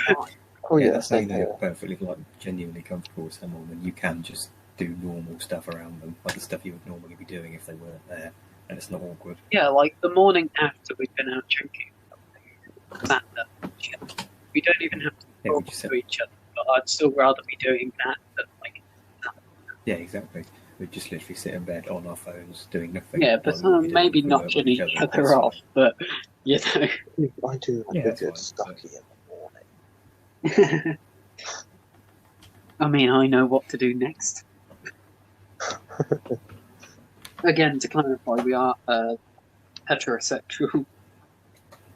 Oh yeah, that's saying that you're perfectly genuinely comfortable with someone, and you can just do normal stuff around them, like the stuff you would normally be doing if they weren't there. And it's not awkward. Yeah, like the morning after we've been out drinking, sat there. We don't even have to talk to each other, but I'd still rather be doing that than Yeah, exactly. We'd just literally sit in bed on our phones doing nothing. Yeah, but maybe knocking each other off, but you know. I do like a good stucky in the morning. I mean, I know what to do next. Again, to clarify, we are heterosexual.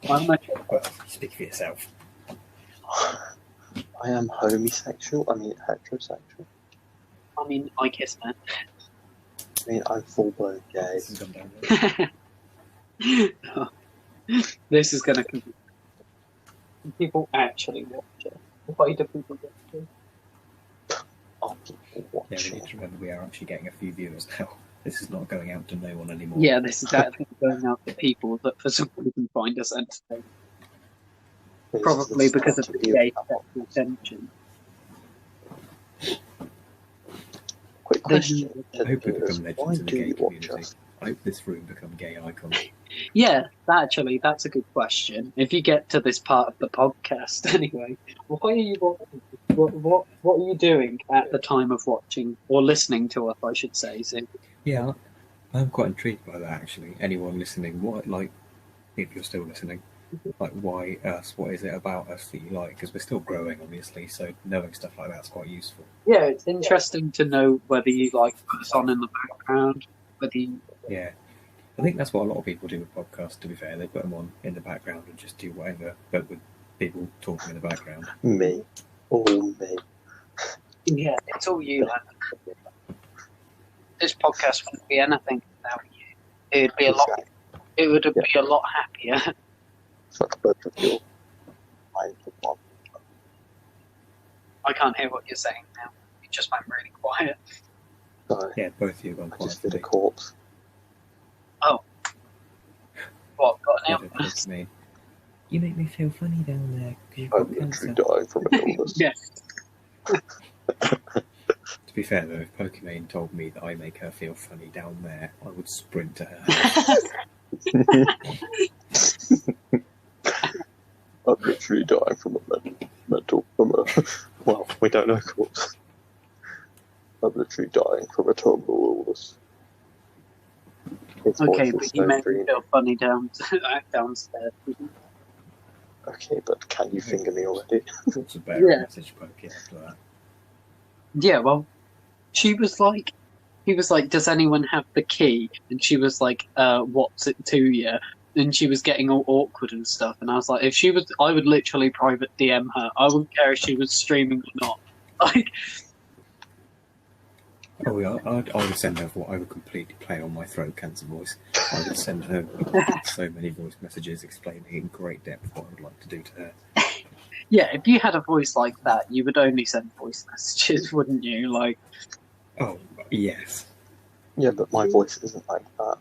Well, speak for yourself. I am homosexual. I mean, heterosexual. I mean, I kiss men. I mean, I'm full-blown gay. This is going to confuse people actually watch it. Why do people watch it? Oh, people watch Yeah, we need to remember we are actually getting a few viewers now. This is not going out to no one anymore. Yeah, this is actually going out to people that for some reason find us entertaining. Probably because of the gay sexual tension. Quick Question I hope we become is, why legends in the do gay you watch community. us? I hope this room become gay icons. Yeah, actually, that's a good question. If you get to this part of the podcast, anyway, why are you watching? What are you doing at the time of watching or listening to us? I should say. So, Yeah, I'm quite intrigued by that actually. Anyone listening, if you're still listening, why us? What is it about us that you like? Because we're still growing, obviously, so knowing stuff like that's quite useful. yeah, it's interesting to know whether you like put us on in the background, whether you. Yeah, I think that's what a lot of people do with podcasts. To be fair, they put them on in the background and just do whatever, but with people talking in the background. Me. All me. Yeah, it's all you. Like, this podcast wouldn't be anything without you. It'd be a lot. It would be a lot happier. Fuck both of you. I'm the one. I can't hear what you're saying now. You just went really quiet. Sorry, Yeah, both of you have gone I quiet just for did a me. corpse. What? Got an What did illness? it mean? You make me feel funny down there because you've I'm got cancer. literally dying from an illness. Yes. To be fair though, if Pokimane told me that I make her feel funny down there, I would sprint to her house. I'm literally dying from well, we don't know corpse. I'm literally dying from a terminal illness. His Okay, voice but is you so make me green. feel funny downstairs. Okay, but can you finger me already? What's a better Yeah. message Poki after that? Yeah, well, he was like, does anyone have the key? And she was like, what's it to you? And she was getting all awkward and stuff. And I was like, I would literally private DM her. I wouldn't care if she was streaming or not. Like, Oh yeah, I would send her what I would completely play on my throat cancer voice. I would send her so many voice messages explaining in great depth what I would like to do to her. yeah, if you had a voice like that, you would only send voice messages, wouldn't you? Like, Oh, yes. Yeah, but my voice isn't like that.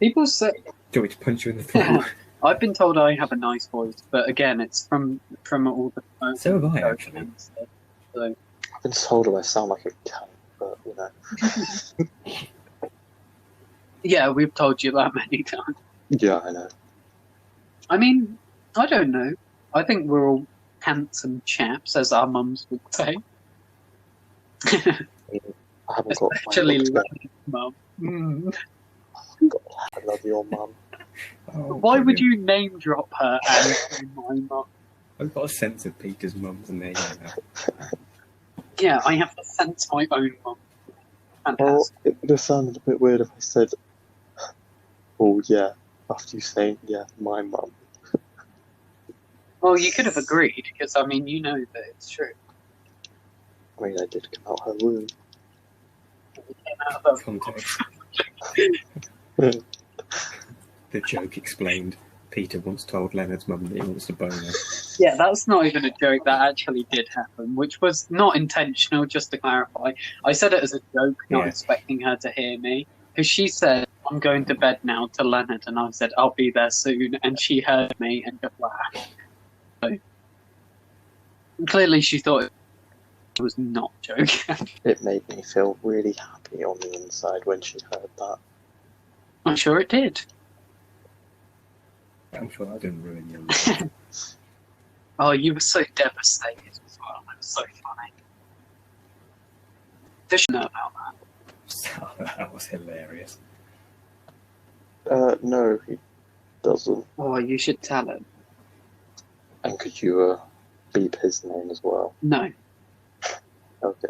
people say, Do you want me to punch you in the throat? I've been told I have a nice voice, but again, it's from all the. So have I, actually. and stuff. So, I've been told I sound like a cunt, but you know. yeah, we've told you that many times. Yeah, I know. I mean, I don't know. I think we're all handsome chaps, as our mums would say. I haven't got Especially my looks Lenny's mum. Mm. God, I love your mum. Oh, Why would brilliant. you name drop her and say my mum? I've got a sense of Peter's mum's name now. Yeah, I have to sense my own mum. Well, Fantastic. it would have sounded a bit weird if I said, oh yeah, after you saying, yeah, my mum. Well, you could have agreed, because, I mean, you know that it's true. I mean, I did come out her womb. You came out of Context. The joke explained. Peter once told Leonard's mum that he wants to bone her. Yeah, that's not even a joke. That actually did happen, which was not intentional, just to clarify. I said it as a joke, not Yeah. expecting her to hear me. Because she said, I'm going to bed now to Leonard, and I said, I'll be there soon. And she heard me and just laughed. So, clearly she thought it was not joking. It made me feel really happy on the inside when she heard that. I'm sure it did. I'm sure that didn't ruin your life. Oh, you were so devastated as well. That was so funny. Does she know about that? That was hilarious. No, he doesn't. Oh, you should tell him. And could you, beep his name as well? No. Okay.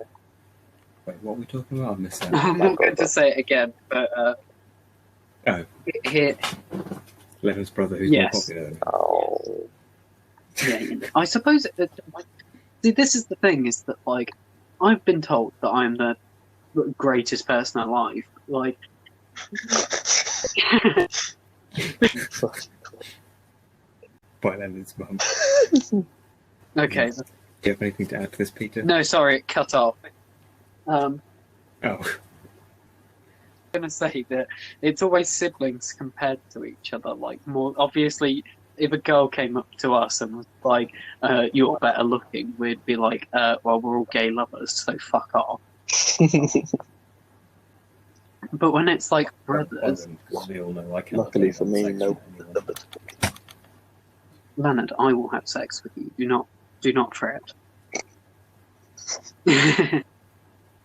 Wait, what are we talking about? I missed that. I'm not going to say it again, but Oh. here, Leonard's brother who's Yes. more popular than him. Oh. yeah, I suppose see, this is the thing, is that, like, I've been told that I'm the greatest person alive. Like, By Leonard's mum. okay, Do you have anything to add to this, Peter? no, sorry, it cut off. Oh. I'm going to say that it's always siblings compared to each other. Like, more obviously, if a girl came up to us and was like, "You're better looking," we'd be like, "Well, we're all gay lovers, so fuck off." But when it's like I brothers, wouldn't, because we all know I can't. Luckily for have me, sex no. with anyone. Leonard, I will have sex with you. Do not fret. I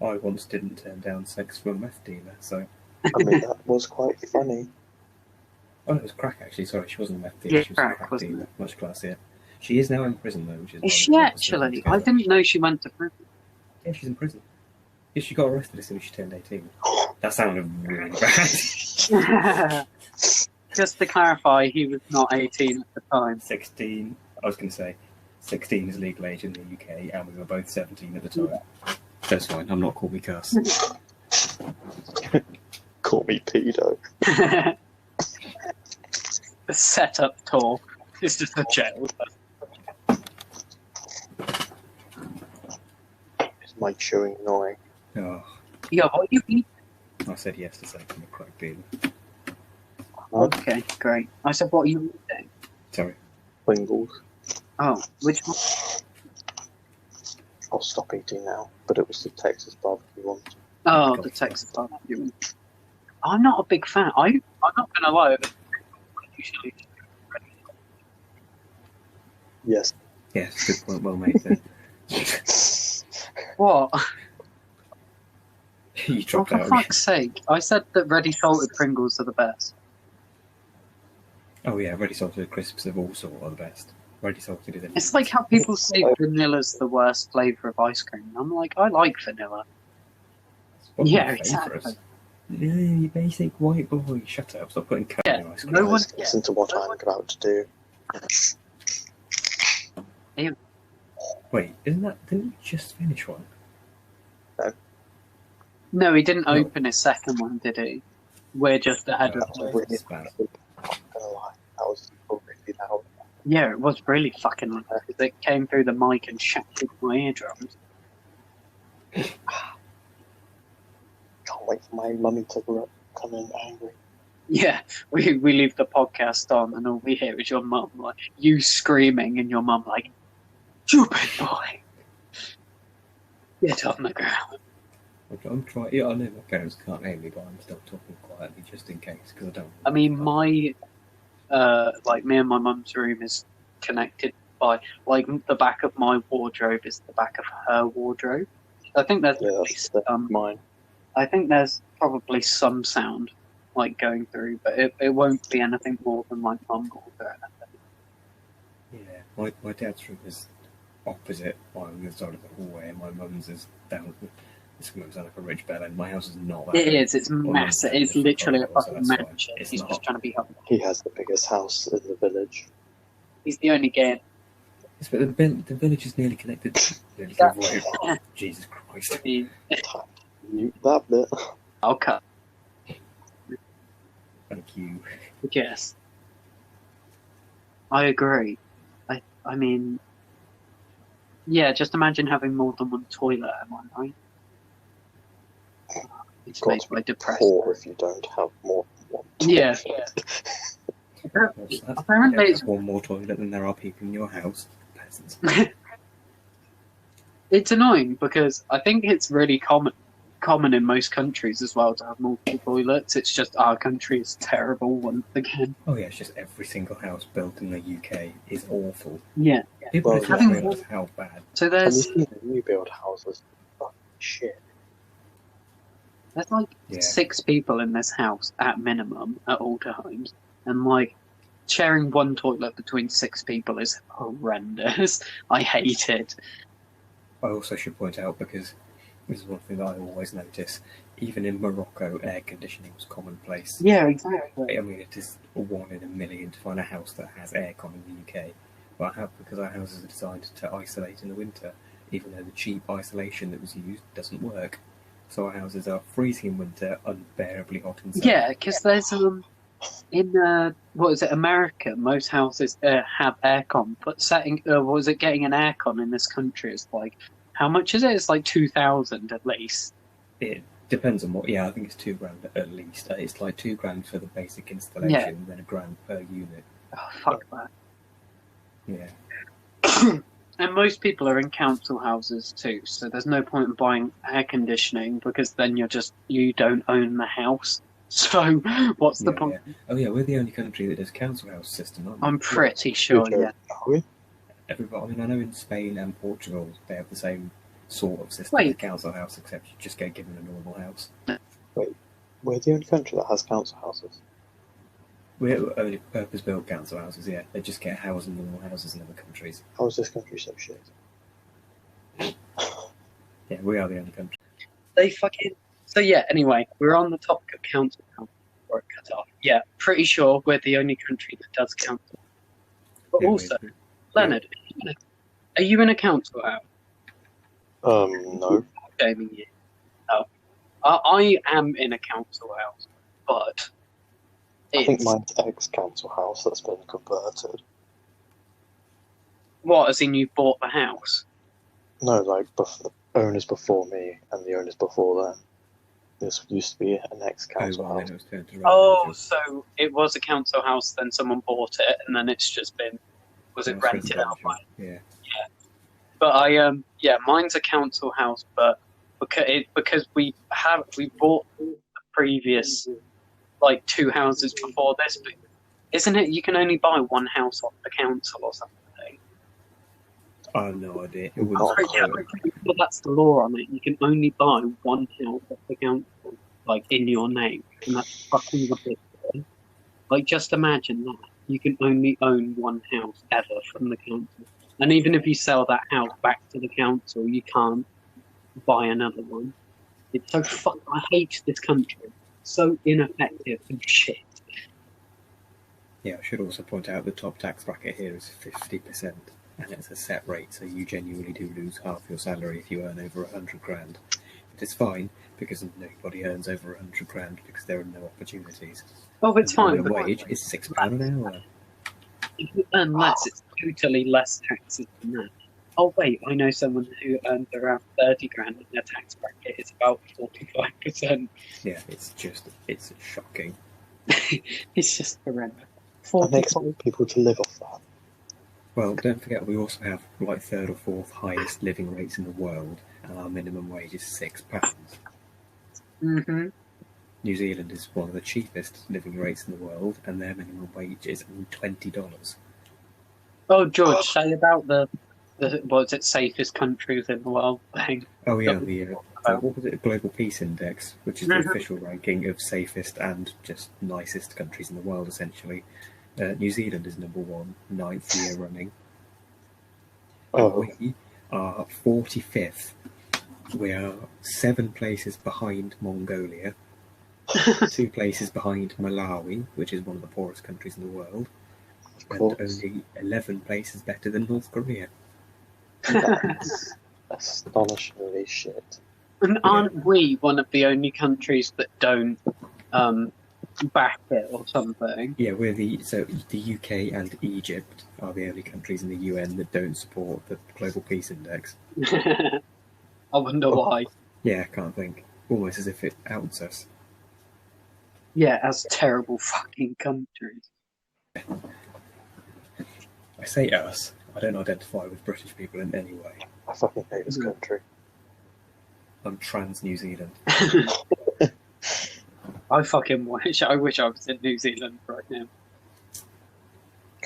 once didn't turn down sex from a meth dealer, so. I mean, that was quite funny. Oh, no, it was crack actually. Sorry, she wasn't a meth dealer. Yeah, She was crack, a crack wasn't dealer. it? Much classier. She is now in prison though, which is. Is why she we're not sleeping actually? I together. didn't know she went to prison. Yeah, she's in prison. Yeah, she got arrested as soon as she turned 18. That sounded really bad. Just to clarify, he was not 18 at the time. 16. I was going to say 16 is legal age in the UK, and we were both 17 at the time. That's fine. I'm not called me cuss. Call me pedo. The setup tour is just a jail. Is my chewing annoying? Oh, Yeah, what you eat? I said yes to sex from a crack dealer. Okay, great. I said, what are you eating? Sorry. Pringles. Oh, which one? I'll stop eating now, but it was the Texas barbecue one. Oh, the Texas barbecue. I'm not a big fan. I'm not gonna lie. Usually, Yes. Yes, good point. Well made there. what? You Oh, dropped for out. fuck's sake! I said that ready salted Pringles are the best. Oh yeah, ready salted crisps of all sort are the best. Ready salted is. It's like how people say vanilla's the worst flavour of ice cream. I'm like, I like vanilla. What's Yeah, my exactly. favourite? Yeah, you basic white boy. Shut up! Stop putting coke in your ice cream. No one. Guys, listen to what I'm about to do. Wait, didn't you just finish one? No, he didn't No. open his second one, did he? We're just ahead of Oh, him. it's bad. I'm not gonna lie, that was really loud. Yeah, it was really fucking loud because it came through the mic and shattered my eardrums. Can't wait for my mummy to come in angry. Yeah, we leave the podcast on and all we hear is your mum, like, you screaming and your mum like, stupid boy, get on the ground. I'm trying. Yeah, I know my parents can't hear me, but I'm still talking quietly just in case because I don't. I mean, me and my mum's room is connected by, like, the back of my wardrobe is the back of her wardrobe. I think there's Yeah, at that's least, mine. I think there's probably some sound, like, going through, but it won't be anything more than, like, mum or anything. Yeah, my dad's room is opposite on the other side of the hallway, and my mum's is down. It's going to sound like a rich bell, and my house is not that. It big. is, it's massive, it's literally a fucking mansion. It's He's not. just trying to be humble. He has the biggest house in the village. He's the only gay. Yes, but the village is nearly connected. Jesus Christ! Mute that bit. I'll cut. Thank you. Yes. I agree. I mean, yeah, just imagine having more than one toilet, am I right? It's Got made to by be depressed. poor if you don't have more than one. Yeah. What's that? Apparently There's it's, one more toilet than there are people in your house. Peasants. it's annoying because I think it's really common in most countries as well to have multiple toilets. It's just our country is terrible once again. Oh yeah, it's just every single house built in the UK is awful. Yeah. People Well, don't yeah. realise how bad. So Have you there's seen the new build houses? Fucking shit. like Yeah. 6 people in this house at minimum at all times, and like sharing one toilet between 6 people is horrendous. I hate it. I also should point out, because this is one thing that I always notice, even in Morocco, air conditioning was commonplace. Yeah, exactly. I mean, it is 1 in a million to find a house that has aircon in the UK. But because our houses are designed to isolate in the winter, even though the cheap isolation that was used doesn't work. So our houses are freezing in winter, unbearably hot in summer. Yeah, because there's in what is it, America? Most houses have aircon, but getting an aircon in this country is like, how much is it? It's like 2,000 at least. It depends on what. Yeah, I think it's £2,000 at least. It's like £2,000 for the basic installation, Yeah. and then £1,000 per unit. Oh, fuck that. Yeah. And most people are in council houses too, so there's no point in buying air conditioning because then you don't own the house. So what's the point? Yeah. Oh yeah, we're the only country that does council house system, aren't we? I'm pretty sure, yeah. Are we? Everybody, I mean, I know in Spain and Portugal they have the same sort of system Wait. as council house, except you just get given a normal house. We're the only country that has council houses. We're only purpose-built council houses, yeah. They just get housed in normal houses in other countries. How is this country so shit? Yeah, we are the only country. They fucking. So yeah. Anyway, we're on the topic of council house before it cut off. Yeah, pretty sure we're the only country that does council. But Yeah, also, Leonard, are you in a council house? No. Shaming you. No. I am in a council house, but I think mine's ex-council house that's been converted. What, as in you bought the house? No, like the owners before me and the owners before them. This used to be an ex-council well, house. then it was turned to Oh, residential. so it was a council house, then someone bought it, and then it's just been, was it rented out by? Yeah. But mine's a council house, but because we bought the previous like 2 houses before this, but isn't it you can only buy one house off the council or something? I have no idea. It Oh, wouldn't Yeah, well, that's the law on it. You can only buy one house off the council, like in your name, and that's fucking ridiculous. Like, just imagine that you can only own one house ever from the council, and even if you sell that house back to the council, you can't buy another one. It's so I hate this country. So ineffective and shit. Yeah, I should also point out the top tax bracket here is 50%, and it's a set rate, so you genuinely do lose half your salary if you earn over 100 grand. But it's fine, because nobody earns over 100 grand because there are no opportunities. Oh, it's fine. The wage is £6 an hour. If you earn less, it's totally less taxes than that. Oh, wait, I know someone who earns around 30 grand and their tax bracket is about 45%. Yeah, it's shocking. It's just horrendous. And they expect people to live off that. Well, don't forget we also have like third or fourth highest living rates in the world, and our minimum wage is £6. Mm-hmm. New Zealand is one of the cheapest living rates in the world, and their minimum wage is $20. Oh, George, say about the what's it, safest countries in the world thing. Oh yeah, what was it? Global Peace Index, which is the official ranking of safest and just nicest countries in the world, essentially. New Zealand is number 1, 9th year running. Oh. We are 45th. We are 7 places behind Mongolia, 2 places behind Malawi, which is one of the poorest countries in the world, and only 11 places better than North Korea. That's astonishingly shit. And aren't we one of the only countries that don't back it or something? Yeah, the UK and Egypt are the only countries in the UN that don't support the Global Peace Index. I wonder why. Yeah, I can't think. Almost as if it outs us. Yeah, as terrible fucking countries. I say us. I don't identify with British people in any way. I fucking hate this country. I'm trans New Zealand. I fucking wish I was in New Zealand right now.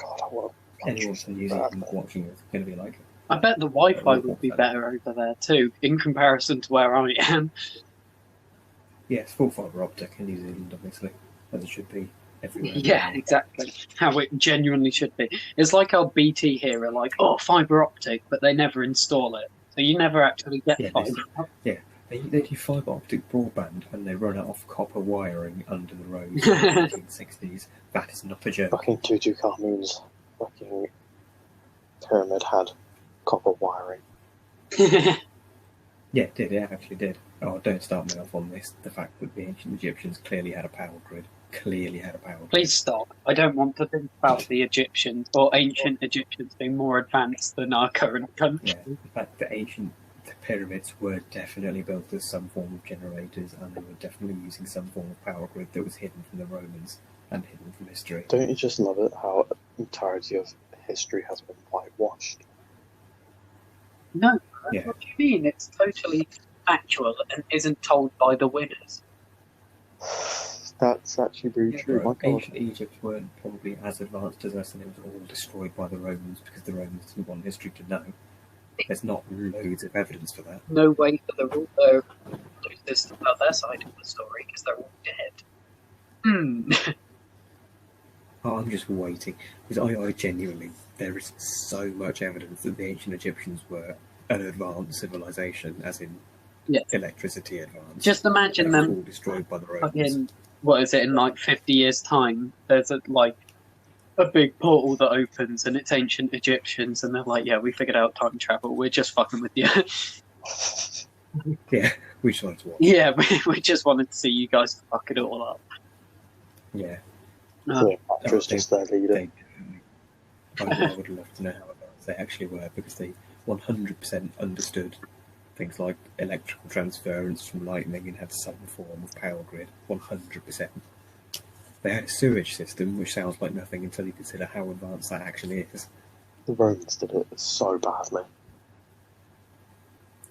God, I want Anyone from New Zealand watching is going to be like it. I bet the Wi-Fi would be better over there too, in comparison to where I am. Yeah, it's full fibre optic in New Zealand, obviously, as it should be everywhere. Yeah, exactly. How it genuinely should be. It's like our BT here are like, oh, fibre optic, but they never install it. So you never actually get fibre optic. Yeah, they do fibre optic broadband and they run it off copper wiring under the roads in the 1960s. That is not a joke. fucking Tutankhamun's fucking pyramid had copper wiring. Yeah, it did. It actually did. Oh, don't start me off on this. The fact that the ancient Egyptians clearly had a power grid. Please stop. I don't want to think about the Egyptians or ancient Egyptians being more advanced than our current country. Yeah, in fact, the pyramids were definitely built as some form of generators, and they were definitely using some form of power grid that was hidden from the Romans and hidden from history. Don't you just love it how the entirety of history has been whitewashed? No, Yeah. what do you mean? It's totally factual and isn't told by the winners. That's actually very Yeah, true. bro, My God. ancient Egypt weren't probably as advanced as us, and it was all destroyed by the Romans because the Romans didn't want history to know. There's not loads of evidence for that. No way for the producers to tell their side of the story because they're all dead. Oh, I'm just waiting because I genuinely, there is so much evidence that the ancient Egyptians were an advanced civilization, as in electricity advanced. Just imagine They were them all destroyed by the Romans. fucking, what is it, in like 50 years' time, there's a big portal that opens and it's ancient Egyptians and they're like, yeah, we figured out time travel, we're just fucking with you. Yeah, we just wanted to watch. Yeah, we just wanted to see you guys fuck it all up. Yeah. Cleopatra's just their leader. I would love to know how advanced they actually were, because they 100% understood things like electrical transference from lightning and had some form of power grid. 100%. They had a sewage system, which sounds like nothing until you consider how advanced that actually is. The Romans did it so badly.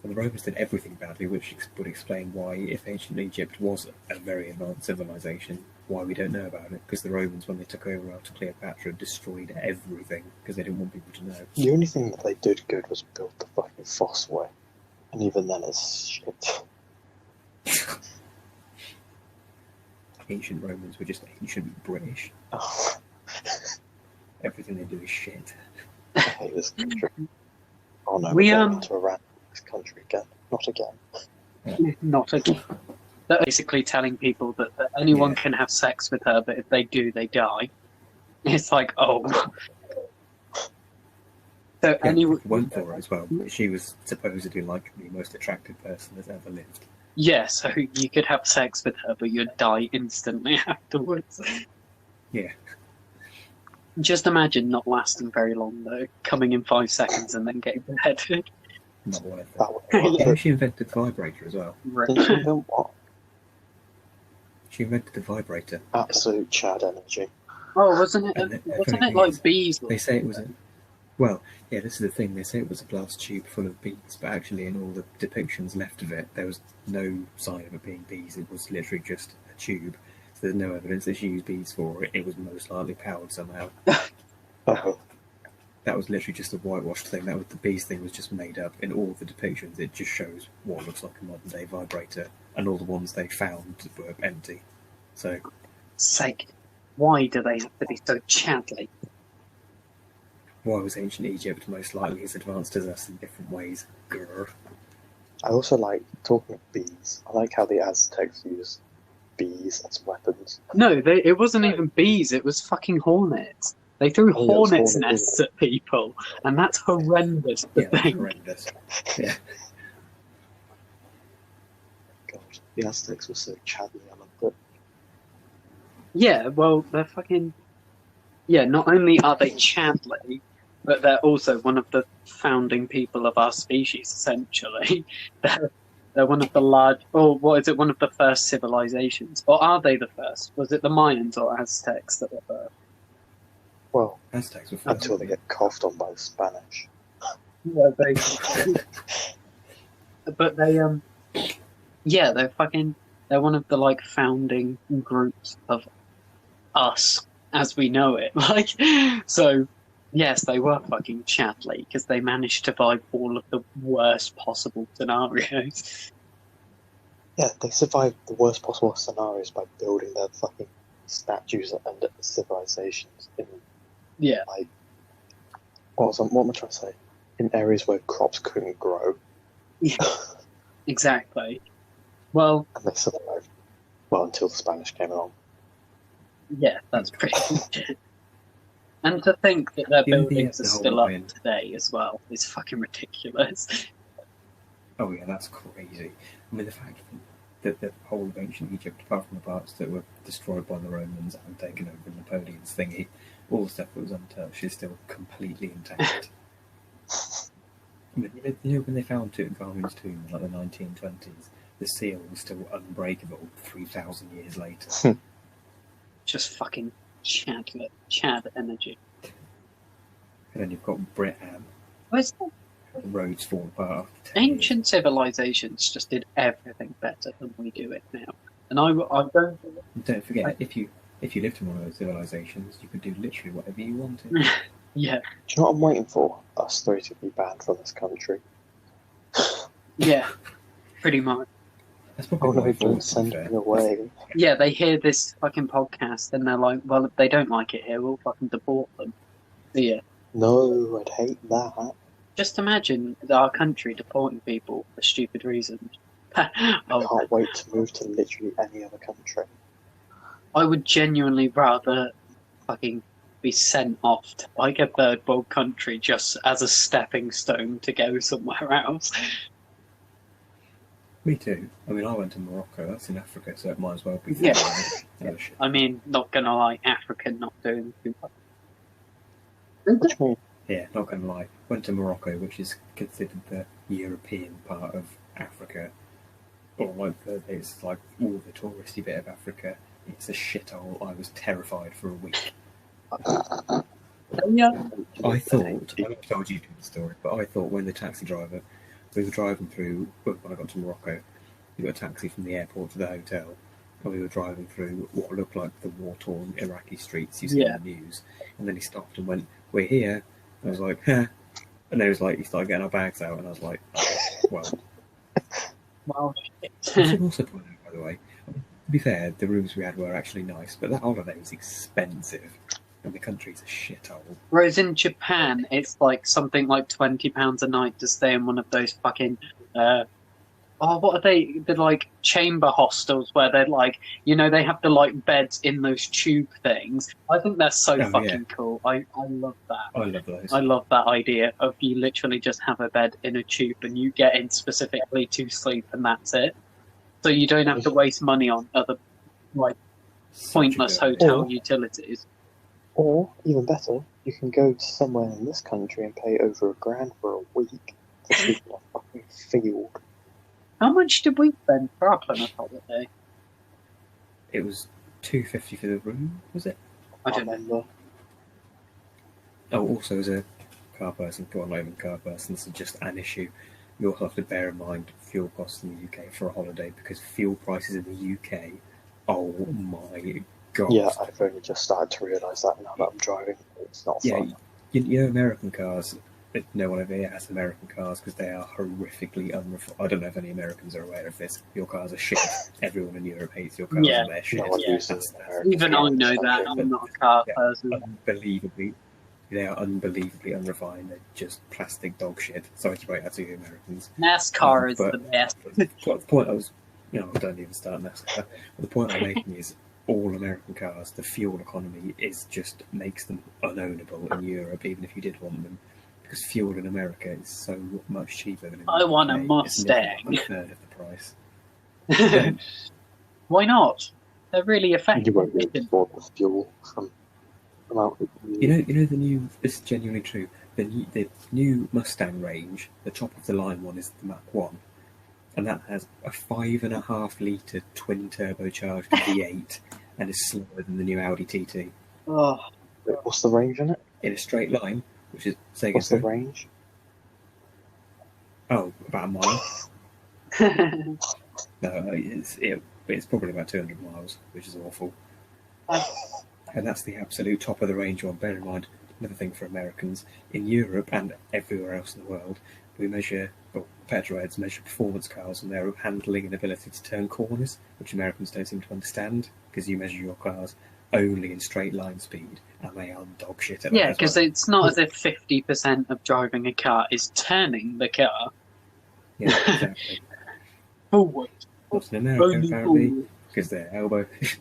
And the Romans did everything badly, which would explain why, if ancient Egypt was a very advanced civilization, why we don't know about it. Because the Romans, when they took over after Cleopatra, destroyed everything because they didn't want people to know. The only thing that they did good was build the fucking Fossway. And even then it's shit. Ancient Romans were just ancient British. Oh, Everything they do is shit. I hate this country. Oh no, We, we're going into Iran. This country again. Not again. Not again. They're basically telling people that anyone can have sex with her, but if they do, they die. It's like, oh. So Yeah, anyone went for her as well. She was supposedly like the most attractive person that's ever lived. Yeah, so you could have sex with her, but you'd die instantly afterwards. Yeah. Just imagine not lasting very long, though. Coming in 5 seconds and then getting beheaded. Not worth it. That would Yeah, she invented the vibrator as well. Didn't she invent what? She invented the vibrator. Absolute Chad energy. Oh, wasn't And it? the Wasn't funny it thing like is, bees? They say it was a... Well, yeah, this is the thing. They say it was a glass tube full of bees, but actually in all the depictions left of it, there was no sign of it being bees. It was literally just a tube. So there's no evidence that she used bees for it. It was most likely powered somehow. Oh, That was literally just a whitewashed thing. That was, the bees thing was just made up. In all the depictions, it just shows what looks like a modern day vibrator, and all the ones they found were empty. So, Sake, why do they have to be so chatly? why was ancient Egypt most likely as advanced as us in different ways? Grr. I also like, talking of bees, I like how the Aztecs use bees as weapons. No, it wasn't even bees. It was fucking hornets. They threw Oh, yeah, it was hornets' hornet, nests at people, and that's horrendous. Yeah, that's horrendous. Yeah. God, the Aztecs were so Chadly, I loved it. Yeah, well, they're fucking... Yeah, not only are they Chadley, but they're also one of the founding people of our species, essentially. They're one of the one of the first civilizations? Or are they the first? Was it the Mayans or Aztecs that were first? Well, Aztecs were first. until they get coughed on by the Spanish. Yeah, basically. But they're one of the, founding groups of us as we know it. So, yes, they were fucking Chadley because they managed to survive all of the worst possible scenarios. Yeah, they survived the worst possible scenarios by building their fucking statues and civilizations in, Yeah. what am I trying to say? In areas where crops couldn't grow. Yeah. Exactly. Well, And they survived. Well, until the Spanish came along. yeah, that's pretty much it. And to think that their Yeah, buildings the are whole still up line. today as well is fucking ridiculous. Oh yeah, that's crazy. I mean, the fact that the whole of ancient Egypt, apart from the parts that were destroyed by the Romans and taken over in Napoleon's thingy, all the stuff that was untouched is still completely intact. I mean, when they found Tutankhamun's tomb in the 1920s, the seal was still unbreakable 3,000 years later. Just fucking Chad energy. And then you've got Brit Am, Where's that? The roads fall apart after 10 years. Ancient civilizations just did everything better than we do it now. And I don't... Don't forget, if you lived in one of those civilizations, you could do literally whatever you wanted. Yeah. Do you know what I'm waiting for? Us three to be banned from this country. Yeah, pretty much. That's Oh probably no, what I don't thought, send to be me fair. away. Yeah, they hear this fucking podcast and they're like, well, if they don't like it here, we'll fucking deport them. So, yeah. No, I'd hate that. Just imagine our country deporting people for stupid reasons. I can't wait to move to literally any other country. I would genuinely rather fucking be sent off to like a third world country just as a stepping stone to go somewhere else. Me too. I mean, I went to Morocco. That's in Africa, so it might as well be. Yeah. Oh, shit. I mean, not gonna lie, Africa not doing too much. What do you mean? Yeah, not gonna lie. Went to Morocco, which is considered the European part of Africa, or like it's like all the touristy bit of Africa. It's a shithole. I was terrified for a week. Yeah. I thought, I've told you the story, but I thought when the taxi driver, we were driving through, when I got to Morocco, we got a taxi from the airport to the hotel, and we were driving through what looked like the war-torn Iraqi streets you see in the news, and then he stopped and went, "We're here." I was like, "Huh," and then he was like, he started getting our bags out, and I was like, "Oh, well." Well, I should also point out, by the way, to be fair, the rooms we had were actually nice, but that holiday was expensive. And the country's a shithole. whereas in Japan, it's like something like £20 a night to stay in one of those fucking, what are they? They're like chamber hostels where they're like, you know, they have the like beds in those tube things. I think they're so fucking cool. I love that. I love those. I love that idea of you literally just have a bed in a tube and you get in specifically to sleep and that's it. So you don't have to waste money on other like pointless hotel utilities. Or, even better, you can go to somewhere in this country and pay over $1,000 for a week to sleep in a fucking field. How much did we spend for our Plymouth holiday? It was $250 for the room, was it? I don't know. remember. Oh, also as a car person, go on, not even car person, this is just an issue. You also have to bear in mind fuel costs in the UK for a holiday, because fuel prices in the UK, oh my god. Yeah, I've only just started to realise that now that I'm driving. It's not fun. You know American cars, no one over here has American cars because they are horrifically unrefined. I don't know if any Americans are aware of this. Your cars are shit. Everyone in Europe hates your cars and they're shit. No one uses American Even I know that. I'm not a car person. They are unbelievably unrefined. They're just plastic dog shit. Sorry to break that to you Americans. NASCAR is the best. The point I was, don't even start NASCAR. But the point I'm making is all American cars, the fuel economy just makes them unownable in Europe, even if you did want them. Because fuel in America is so much cheaper than in the I want a UK. Mustang. It's nearly a third of the price. Why not? They're really effective. You won't be able to afford the fuel from out. You know the new. This is genuinely true. The new Mustang range, the top of the line one is the Mach 1, and that has a 5.5 litre twin turbocharged V8, and is slower than the new Audi TT. Oh, What's the range in it? In a straight line, which is What's the range? Oh, about a mile. No, it's probably about 200 miles, which is awful. And that's the absolute top of the range one. Bear in mind, another thing for Americans, in Europe and everywhere else in the world, petrolheads measure performance cars and their handling and ability to turn corners, which Americans don't seem to understand, because you measure your cars only in straight line speed, and they are dog shit at that. yeah, because it's not as if 50% of driving a car is turning the car Yeah, exactly. forward. Not in America, Only apparently, forward. because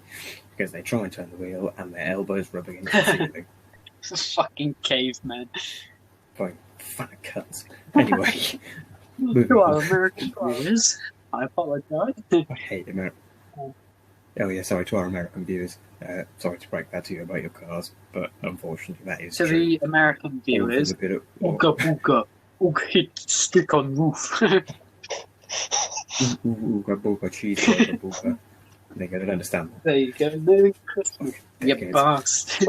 because they try and turn the wheel and their elbows rub against the ceiling. Fucking cavemen. Fine, fat cunts. Anyway, To our American viewers, I apologise. I hate America. Oh yeah, sorry to our American viewers. Sorry to break that to you about your cars, but unfortunately that is To true. the American viewers, Ooga ooga, hit stick on roof. booga, cheese, booga. They don't understand. There you go. Merry Christmas, you Dickheads. bastard.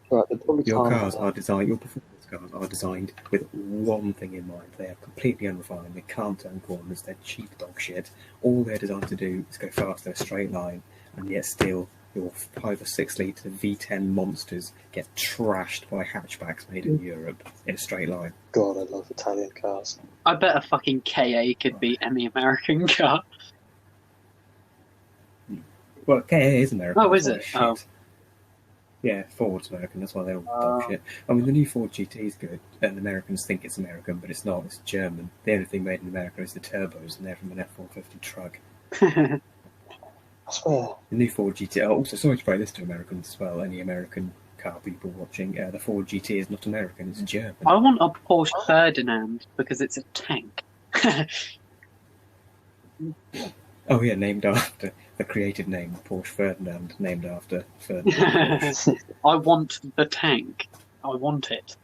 Right, they probably Your can't. cars are designed. Your performance cars are designed with one thing in mind. They are completely unrefined. They can't turn corners. They're cheap dog shit. All they're designed to do is go fast in a straight line, and yet still your 5 or 6 litre V10 monsters get trashed by hatchbacks made in Europe in a straight line. God, I love Italian cars. I bet a fucking KA could beat any American car. Well, KA is American. Oh, is that's it? shit. Oh. Yeah, Ford's American, that's why they're all dog shit. I mean, the new Ford GT is good, and Americans think it's American, but it's not, it's German. The only thing made in America is the turbos, and they're from an F-450 truck. I swear. The new Ford GT, oh, also, sorry to break this to Americans as well, any American car people watching, the Ford GT is not American, it's German. I want a Porsche Ferdinand because it's a tank. Oh yeah, named after the creative name, Porsche Ferdinand, named after Ferdinand. I want the tank. I want it.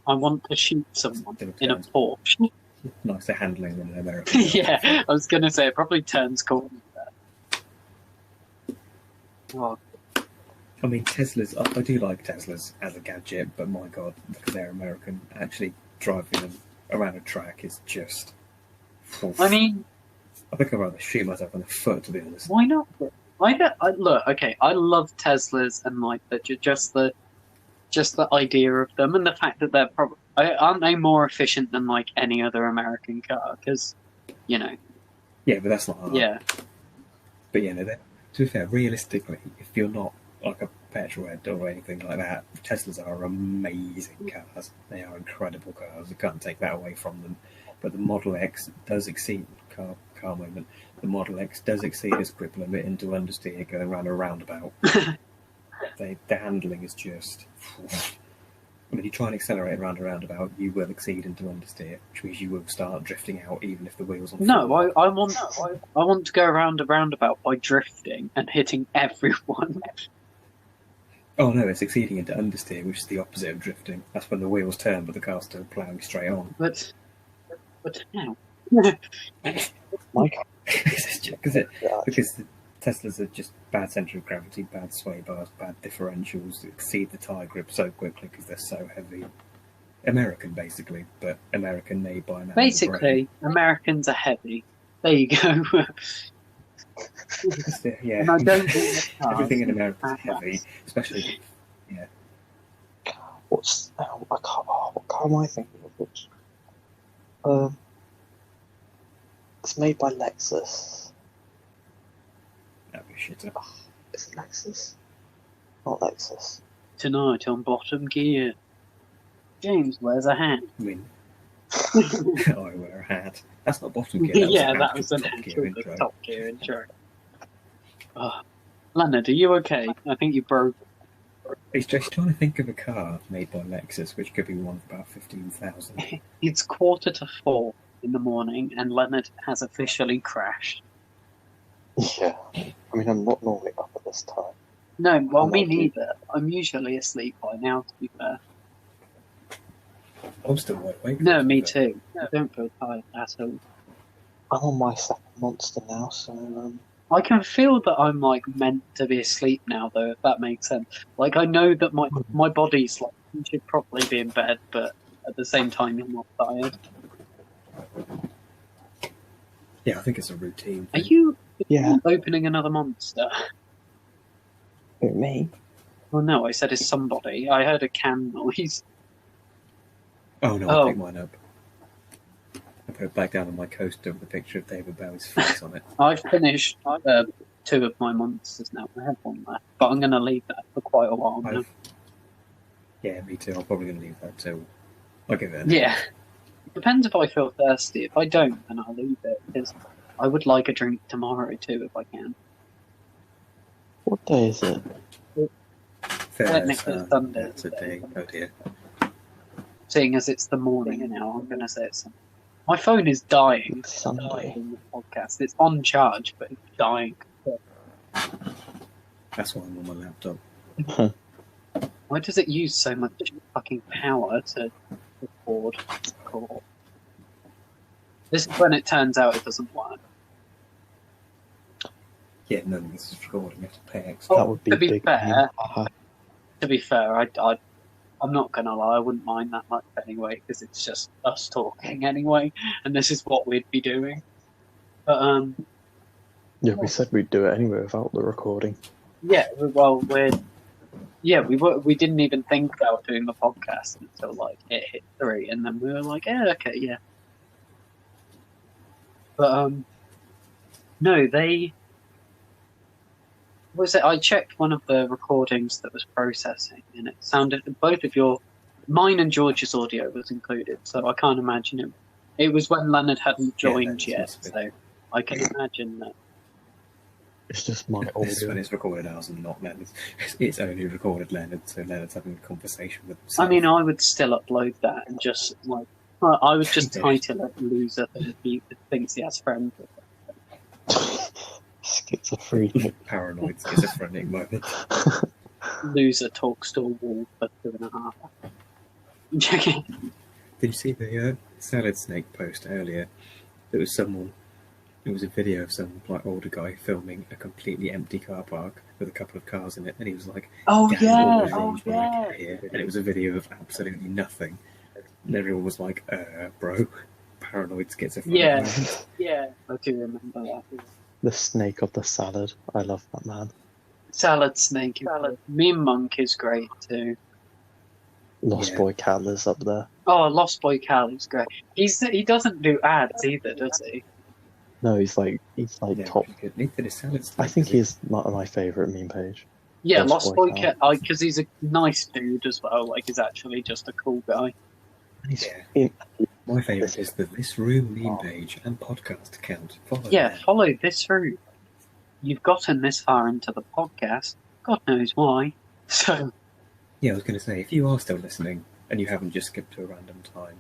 I want to shoot someone in a Porsche. Nicer handling than an American. Yeah, I was going to say, it probably turns corners there. Oh. I mean, Teslas, I do like Teslas as a gadget, but my god, because they're American, actually driving them around a track is just... Oof. I mean... I think I'd rather shoot myself in the foot, to be honest. Why not? Look, okay, I love Teslas and like just the idea of them and the fact that they're probably aren't they more efficient than like any other American car? Because, you know. Yeah, but that's not hard. Yeah. But yeah, no, to be fair, realistically, if you're not like a petrolhead or anything like that, Teslas are amazing cars. They are incredible cars. You can't take that away from them. But the Model X does exceed car moment. The Model X does exceed its grip limit into understeer going around a roundabout. The handling is just... I mean, you try and accelerate around a roundabout, you will exceed into understeer, which means you will start drifting out even if the wheel's on. No, I want to go around a roundabout by drifting and hitting everyone. Oh no, it's exceeding into understeer, which is the opposite of drifting. That's when the wheels turn, but the car's still ploughing straight on. But how? My car. Because the Teslas are just bad centre of gravity, bad sway bars, bad differentials, exceed the tyre grip so quickly because they're so heavy. American, basically, but American made by an Basically, Americans are heavy. There you go. Yeah. And I don't think everything in America is heavy, especially. Yeah. What car am I thinking of? Which? It's made by Lexus. That'd be shit. Is it Lexus? Not Lexus. Tonight on Bottom Gear, James wears a hat. I mean, I wear a hat. That's not Bottom Gear. That was an actual Top Gear intro. Oh. Leonard, are you okay? I think you broke. He's just trying to think of a car made by Lexus, which could be one of about 15,000. It's 3:45 in the morning, and Leonard has officially crashed. Yeah. I mean, I'm not normally up at this time. No, well, me neither. I'm usually asleep by now, to be fair. I'm still wide awake. No, me too. I don't feel tired at all. I'm on my second monster now, so I can feel that I'm like meant to be asleep now, though, if that makes sense. Like, I know that my body's like, you should probably be in bed, but at the same time, you're not tired. Yeah, I think it's a routine Are thing. you Yeah. opening another monster? Who, me? Oh no, I said it's somebody. I heard a can noise. Oh no, Oh. I'll pick mine up. I put it back down on my coaster with a picture of David Bowie's face on it. I've finished 2 of my monsters now. I have 1 left, but I'm going to leave that for quite a while now. Yeah, me too. I'm probably going to leave that too. I'll give it a Yeah. Depends if I feel thirsty. If I don't, then I'll leave it, because I would like a drink tomorrow too, if I can. What day is it? Technically Sunday. That's a day. Oh dear. Seeing as it's the morning now, I'm going to say it's Sunday. My phone is dying. It's Sunday. In the podcast. It's on charge, but it's dying. That's why I'm on my laptop. Why does it use so much fucking power to record call? This is when it turns out it doesn't work. Yeah, none of this is recording. You have to pay extra. That would be to be big. fair, To be fair, I'm not gonna lie, I wouldn't mind that much anyway, because it's just us talking anyway, and this is what we'd be doing. But Yeah, we said we'd do it anyway without the recording. yeah, well, we didn't even think about doing the podcast until like it hit 3, and then we were like, okay, yeah. But no, they was it. I checked one of the recordings that was processing, and it sounded both of mine and George's audio was included. So I can't imagine it. It was when Leonard hadn't joined yet, so I can imagine that. It's just my This audio. one is recorded ours and not Leonard's. It's only recorded Leonard, so Leonard's having a conversation with himself. I mean, I would still upload that and just like I would just title it "Loser thinks he has friends." Schizophrenic. Paranoid schizophrenic moment. Loser talks to a wall for 2.5 hours. Check it. Did you see the salad snake post earlier? There was someone. It was a video of some like older guy filming a completely empty car park with a couple of cars in it, and he was like, Oh "Damn, yeah, all the oh roads were like yeah. here." And it was a video of absolutely nothing, and everyone was like, bro, paranoid schizophrenic." Yeah. moment." Yeah, I do remember that. The snake of the salad. I love that man. Salad snake. Mean Monk is great too. Lost Yeah. Boy Cal is up there. Oh, Lost Boy Cal is great. He doesn't do ads either, does he? No, he's like Yeah, top. pretty good. Neither did salad snake. I think did he? he's my favourite meme page. Yeah, Lost Lost Boy Boy Cal, because he's a nice dude as well. Like he's actually just a cool guy. And he's Yeah. My favourite is the This Room meme page and podcast account. Follow Yeah, them. follow this route. You've gotten this far into the podcast. God knows why. So Yeah, I was going to say, if you are still listening and you haven't just skipped to a random time,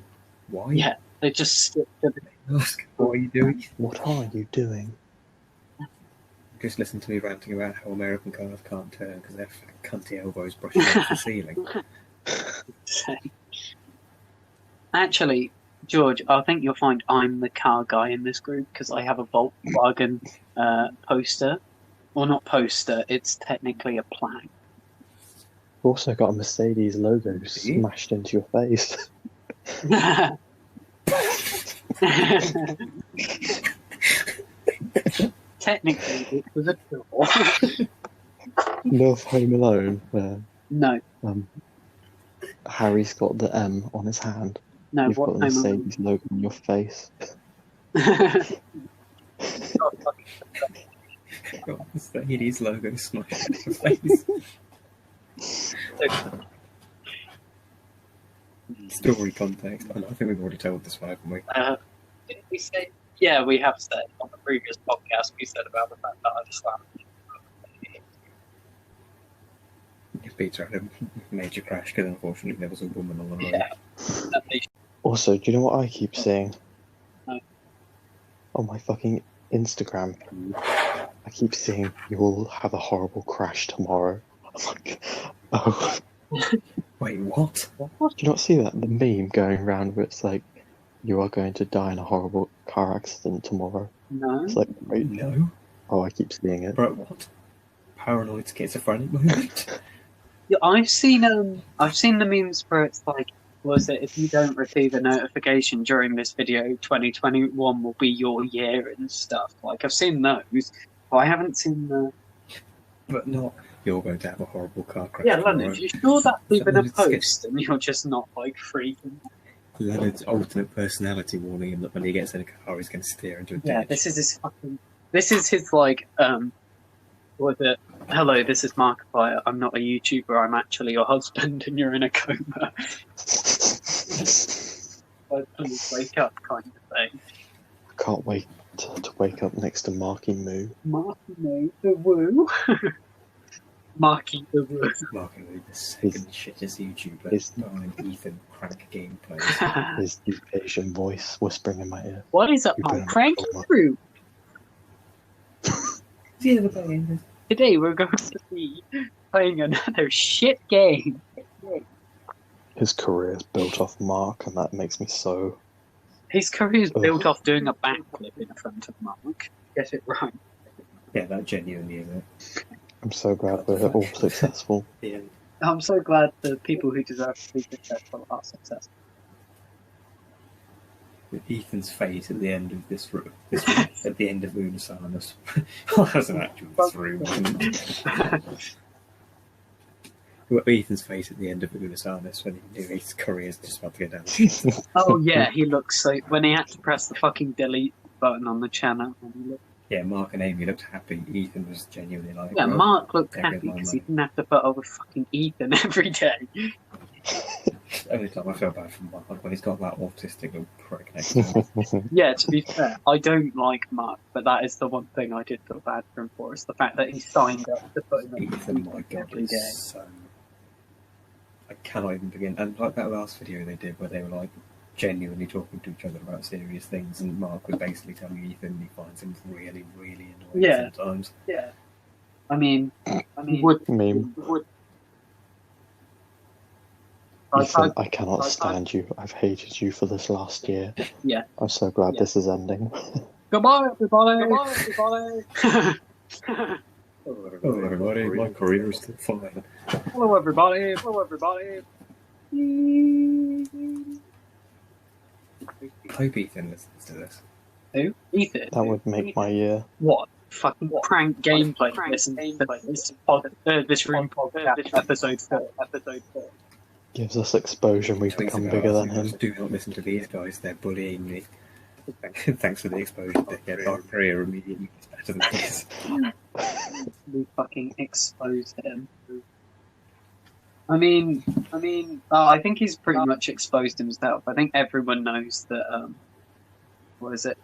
why? yeah, they just skip to the Ask, what are you doing? What are you doing? Just listen to me ranting about how American cars can't turn because their fat cunty elbows brushing against the ceiling. Actually, George, I think you'll find I'm the car guy in this group because I have a Volkswagen poster. Well, not poster, it's technically a plaque. You've also got a Mercedes logo smashed into your face. Technically, it was a door. Love Home Alone, where No, Harry's got the M on his hand. no, You've what got the Home Alone? Mercedes logo on your face. Got the Mercedes logo smashed in your face. Story context. I think we've already told this one, haven't we? Didn't we say? Yeah, we have said on the previous podcast. We said about the fact that I slammed. Peter had a major crash because unfortunately there was a woman on the road. Yeah. Also, do you know what I keep seeing? No. On my fucking Instagram feed, I keep seeing you will have a horrible crash tomorrow. I'm like, oh. Wait, what? Do you not see that? The meme going around where it's like, you are going to die in a horrible car accident tomorrow. No. It's like, wait, No. oh, I keep seeing it. Bro, what? Paranoid schizophrenic moment? Yeah, I've seen the memes where it's like, was it if you don't receive a notification during this video, 2021 will be your year and stuff. Like I've seen those, but I haven't seen the. But not, you're going to have a horrible car crash. Yeah, tomorrow. Leonard, you sure that's even a It's post and you're just not like freaking? Leonard's alternate personality warning him that when he gets in a car, he's going to steer into a ditch. Yeah, this is his fucking. This is his like Was it? Hello, this is Markiplier. I'm not a YouTuber. I'm actually your husband, and you're in a coma. Please wake up, kind of thing. I can't wait to wake up next to Marky Moo. Marky Moo the Woo. Marky the Woo. Marking the second shittest YouTuber His- behind Ethan Crank Gameplays. His deep Asian voice whispering in my ear. What is up, You my better not cranky call crew? The other day, Today we're going to be playing another shit game. His career is built off Mark, and that makes me so. His career is Ugh. built off doing a backflip in front of Mark. Get it right. yeah, that genuinely is it. I'm so glad we're all successful. Yeah. I'm so glad the people who deserve to be successful are successful. With Ethan's face at the end of this room, at the end of Unisarnus. Well, that's an actual this room, wasn't it? Well, Ethan's face at the end of Unisarnus when he knew his career's just about to go down. Oh yeah, he looks so. When he had to press the fucking delete button on the channel. Yeah, Mark and Amy looked happy. Ethan was genuinely like. Yeah, well, Mark looked there happy goes my because he money. didn't have to put up with fucking Ethan every day. Only time I feel bad for Mark when he's got that autistic little prick next to him. Yeah, to be fair, I don't like Mark, but that is the one thing I did feel bad for him for, is the fact that he signed up to put him up with Ethan, my God, every day. is so. I cannot even begin. And like that last video they did where they were like genuinely talking to each other about serious things, and Mark was basically telling Ethan he finds him really, really annoying Yeah. sometimes. Yeah. I mean, Meme. Ethan, I cannot stand you. I've hated you for this last year. Yeah. I'm so glad this is ending. Goodbye, everybody. Goodbye, everybody. Hello, everybody. My career is still fine. Hello, everybody. Hello, everybody. I hope Ethan listens to this. Who? Ethan. That would make my year. What? Fucking prank gameplay. This room podcast episode 4. Gives us exposure and we Tweets become about bigger us, than him. just do not listen to these guys. They're bullying me. Thanks for the exposure. Our career immediately gets better than this. We fucking exposed him. I mean, I think he's pretty much exposed himself. I think everyone knows that. What is it?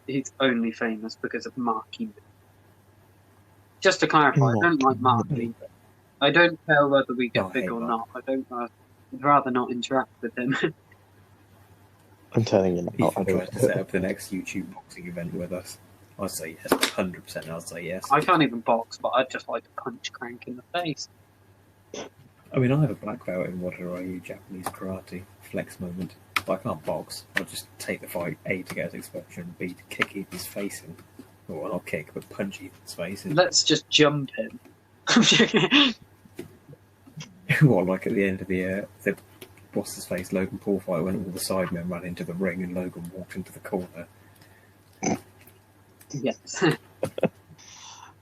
He's only famous because of Mark Cuban. Just to clarify, I don't like Mark either. I don't care whether we get big or not. I don't. I'd rather not interact with him. I'm telling you now. Ethan tries to set up the next YouTube boxing event with us. I'd say yes, 100%. I'd say yes. I can't even box, but I'd just like to punch Crank in the face. I mean, I have a black belt in what are you Japanese karate flex moment, but I can't box. I'll just take the fight A to get his exposure and B to kick Ethan's face in. Well, not kick, but punch Ethan's face in. Let's just jump him. What, like at the end of the boss's face Logan Paul fight when all the sidemen ran into the ring and Logan walked into the corner. Yes.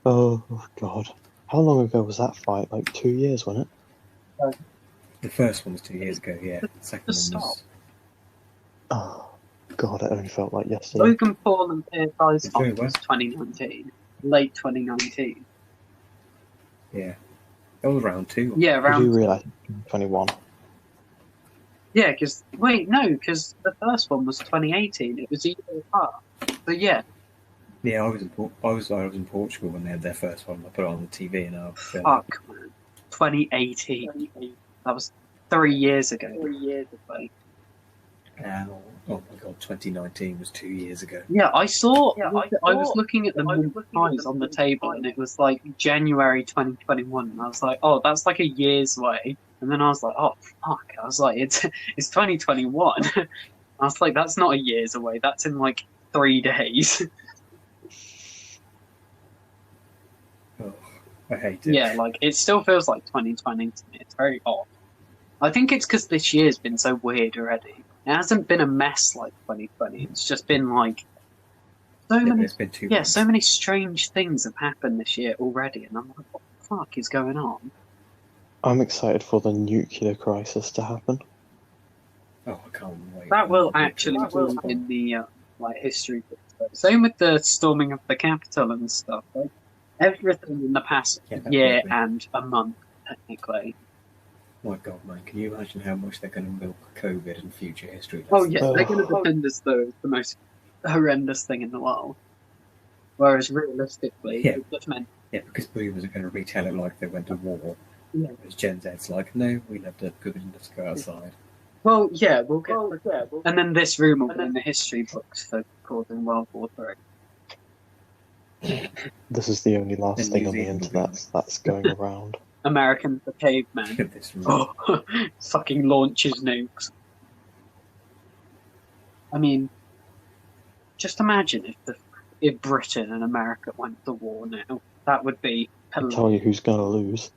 Oh, God. How long ago was that fight? Like 2 years, wasn't it? The first one was 2 years ago, yeah. The second one was... Oh, God, it only felt like yesterday. Logan Paul and Pierce Eyes Very fight well. was 2019. Late 2019. Yeah. That was round 2. Yeah, I do around. realise 21. Yeah, because because the first one was 2018. It was a year apart. So yeah. Yeah, I was in Portugal when they had their first one. I put it on the TV and I was Fuck, man. 2018. That was 3 years ago. 3 years ago. oh my God, 2019 was 2 years ago. Yeah, I saw. I was looking at the month price on the table, and it was like January 2021. And I was like, oh, that's like a year's away. And then I was like, oh fuck! I was like, it's 2021. I was like, that's not a year's away. That's in like 3 days. Oh, I hate it. Yeah, like it still feels like 2020 to me. It's very odd. I think it's because this year's been so weird already. It hasn't been a mess like 2020. It's just been like so many. It's been 2 Yeah, months. so many strange things have happened this year already, and I'm like, what the fuck is going on? I'm excited for the nuclear crisis to happen. Oh, I can't wait. That will actually be in the like history books. Though. Same with the storming of the Capitol and stuff. Like, everything in the past year and a month, technically. My God, man, can you imagine how much they're going to milk COVID in future history? Oh yeah, they're going to pretend as though it's the most horrendous thing in the world. Whereas realistically, Yeah. it just meant because boomers are going to retell it like they went to war. Yeah. Whereas Gen Z's like, no, we lived it good enough to go outside. well, yeah, we'll get. And then this room will be in the history books for causing World War III. This is the only last And thing New on the Zealand will be internet that's going around. Americans the cavemen. This room. Oh, fucking launches nukes. I mean, just imagine if Britain and America went to war now. That would be I'll tell you who's going to lose.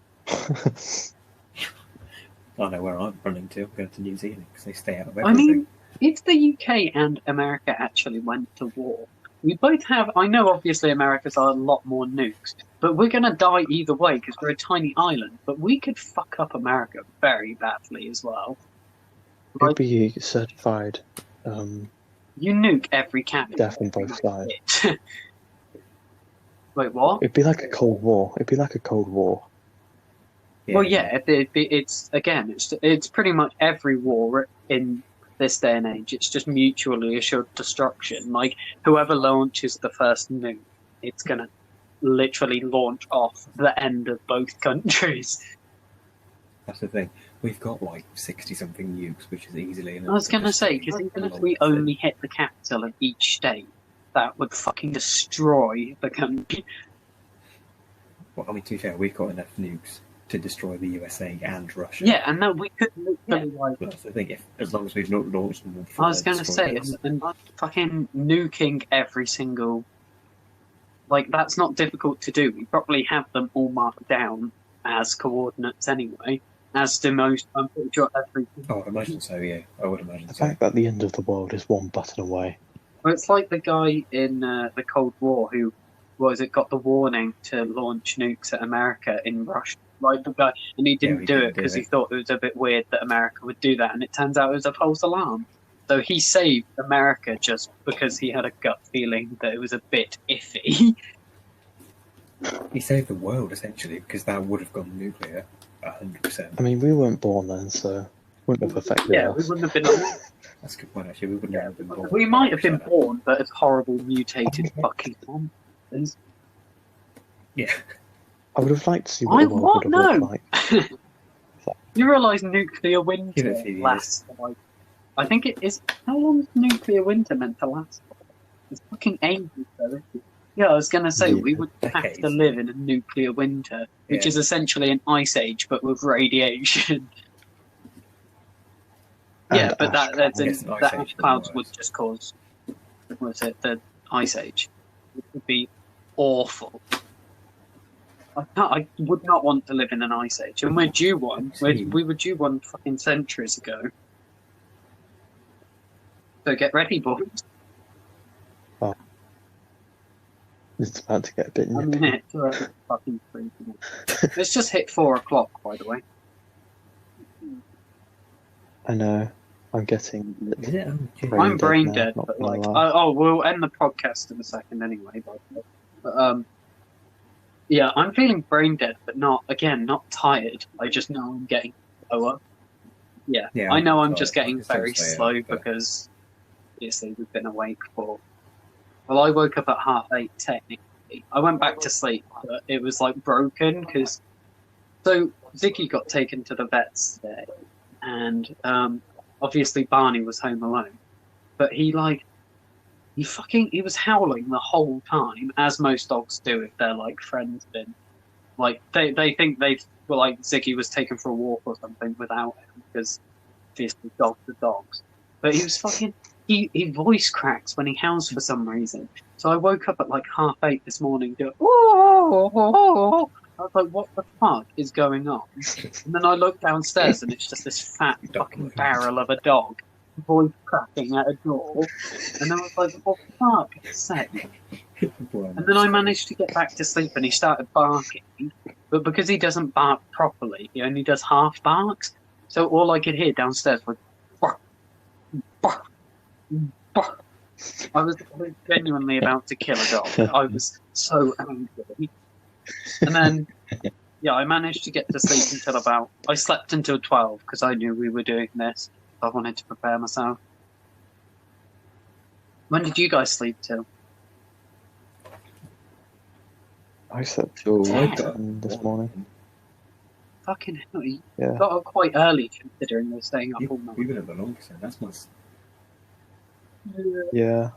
I know where I'm running to. I'm going to New Zealand because they stay out of I everything. mean, if the UK and America actually went to war, we both have. I know, obviously, America's a lot more nukes, but we're gonna die either way because we're a tiny island. But we could fuck up America very badly as well. It'd Like, be certified you nuke every cabin. death on both sides. Wait, what? It'd be like a Cold War. It'd be like a Cold War. Well, yeah, it's pretty much every war in this day and age. It's just mutually assured destruction. Like, whoever launches the first nuke, it's gonna literally launch off the end of both countries. That's the thing. We've got like 60-something nukes, which is easily enough. I was gonna say, because even if we only hit the capital of each state, that would fucking destroy the country. Well, I mean, to be fair, we've got enough nukes to destroy the USA and Russia. Yeah, and that we could literally like. But that's the thing. As long as we've not launched them I before, was gonna say, and fucking nuking every single. Like, that's not difficult to do. We probably have them all marked down as coordinates anyway, as do most. I'm pretty sure every. Oh, I imagine so. Yeah, I would imagine The so. fact that the end of the world is one button away. Well, it's like the guy in the Cold War who got the warning to launch nukes at America in Russia. Like the guy, and he didn't do it because he thought it was a bit weird that America would do that, and it turns out it was a false alarm. So he saved America just because he had a gut feeling that it was a bit iffy. He saved the world essentially because that would have gone nuclear, 100%. I mean, we weren't born then, so wouldn't have affected Yeah, us. we wouldn't have been. That's a good point. Actually, we wouldn't have been born. We might have been born, but as horrible mutated fucking monsters. Yeah. I would have liked to see what the world would have looked like. You realise nuclear winter Give it a few lasts for like. I think it is. How long is nuclear winter meant to last for? It's fucking ages, though, isn't it? Yeah, I was going to say, we would have Decades. to live in a nuclear winter, which is essentially an ice age, but with radiation. Yeah, but the ash clouds would just cause, the ice age. It would be awful. I would not want to live in an ice age, and we're due one. We were due one fucking centuries ago. So get ready, boys. It's about to get a bit I nippy. mean, it's fucking freezing. It's just hit 4 o'clock, by the way. I know. I'm getting. Is it? I'm brain now, dead, not but gonna like, lie. we'll end the podcast in a second anyway. But yeah, I'm feeling brain dead, but not tired. I just know I'm getting slower. Yeah, I know I'm just getting very slow because obviously we've been awake for. Well, I woke up at 8:30 technically. I went back to sleep, but it was like broken because. So Ziggy got taken to the vets today, and obviously Barney was home alone, but he was howling the whole time, as most dogs do if they're like friends been. Like they think like Ziggy was taken for a walk or something without him because obviously dogs are dogs. But he was fucking. He voice cracks when he howls for some reason. So I woke up at like 8:30 this morning doing, oh. I was like, what the fuck is going on? And then I looked downstairs and it's just this fat fucking barrel of a dog voice cracking at a door. And I was like, what the fuck's sake? And then I managed to get back to sleep and he started barking. But because he doesn't bark properly, he only does half barks. So all I could hear downstairs was bark, bark. I was genuinely about to kill a dog. I was so angry. And then, yeah, I managed to get to sleep I slept until 12 because I knew we were doing this. I wanted to prepare myself. When did you guys sleep till? I slept till 10 this morning. Fucking hell, you Yeah. got up quite early considering we're staying up all night. We've been at the longest, and that's Yeah.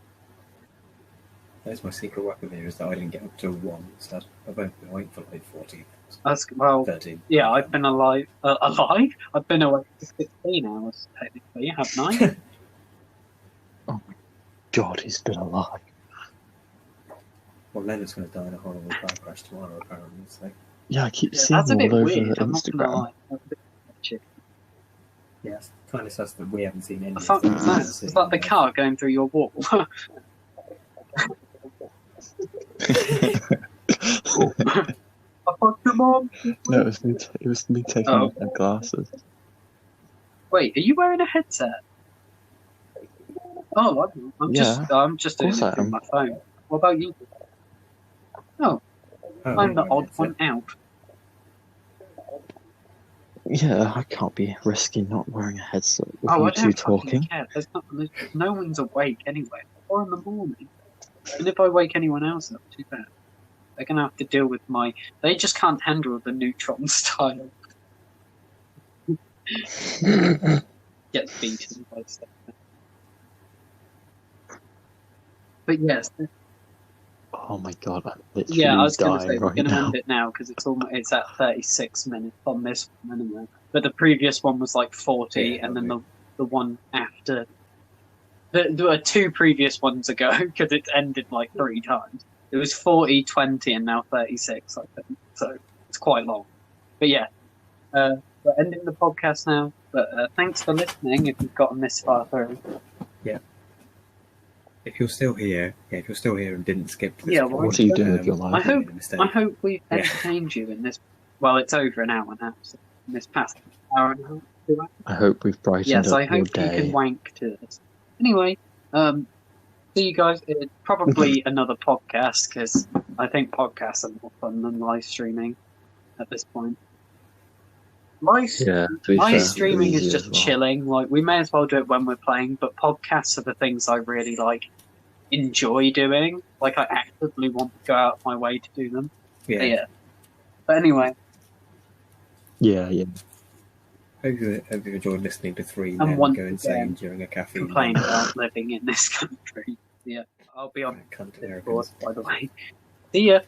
my secret weapon here is that I didn't get up till 1, so I've only been awake for like 14 Well, 13. yeah, I've been alive. I've been awake for 16 hours, technically, haven't I? Oh my god, he's been alive. Well, Leonard's going to die in a horrible car crash tomorrow, apparently. So. Yeah, I keep Yeah, seeing that's a bit all over weird, I'm not gonna Instagram. lie. That's a bit sketchy. Yes, kind of sus that we haven't seen any. I thought was that the car going through your wall? I fucked your mom. No, it was me taking off my glasses. Wait, are you wearing a headset? Oh, I'm just doing it through my phone. What about you? Oh, I'm the odd one out. Yeah, I can't be risky not wearing a headset with I you don't two talking. care. No one's awake anyway. 4 in the morning. And if I wake anyone else up, too bad. They're going to have to deal with They just can't handle the neutron style. Gets beaten by stuff. But yes. Oh my god, I'm literally I was going to dying say we're right going to now. end it now because it's at 36 minutes on this one anyway. But the previous one was like 40, and then the one after. There were 2 previous ones ago because it's ended like 3 times. It was 40, 20, and now 36, I think. So it's quite long. But yeah, we're ending the podcast now. But thanks for listening if you've gotten this far through. Yeah. If you're still here, and didn't skip to this point, what are you doing with your life? I hope we've entertained you in this. Well, it's over an hour now. So in this past hour and a half. 2 hours. I hope we've brightened up I your hope day. you can wank to this. Anyway, see you guys. Probably another podcast because I think podcasts are more fun than live streaming at this point. Live streaming is just chilling. Like we may as well do it when we're playing, but podcasts are the things I really enjoy doing. Like I actively want to go out of my way to do them. Yeah. But anyway. Yeah. Hope you enjoyed listening to 3 and men go insane during a caffeine. Complain about living in this country. Yeah, I'll be on Discord, by the way. See ya.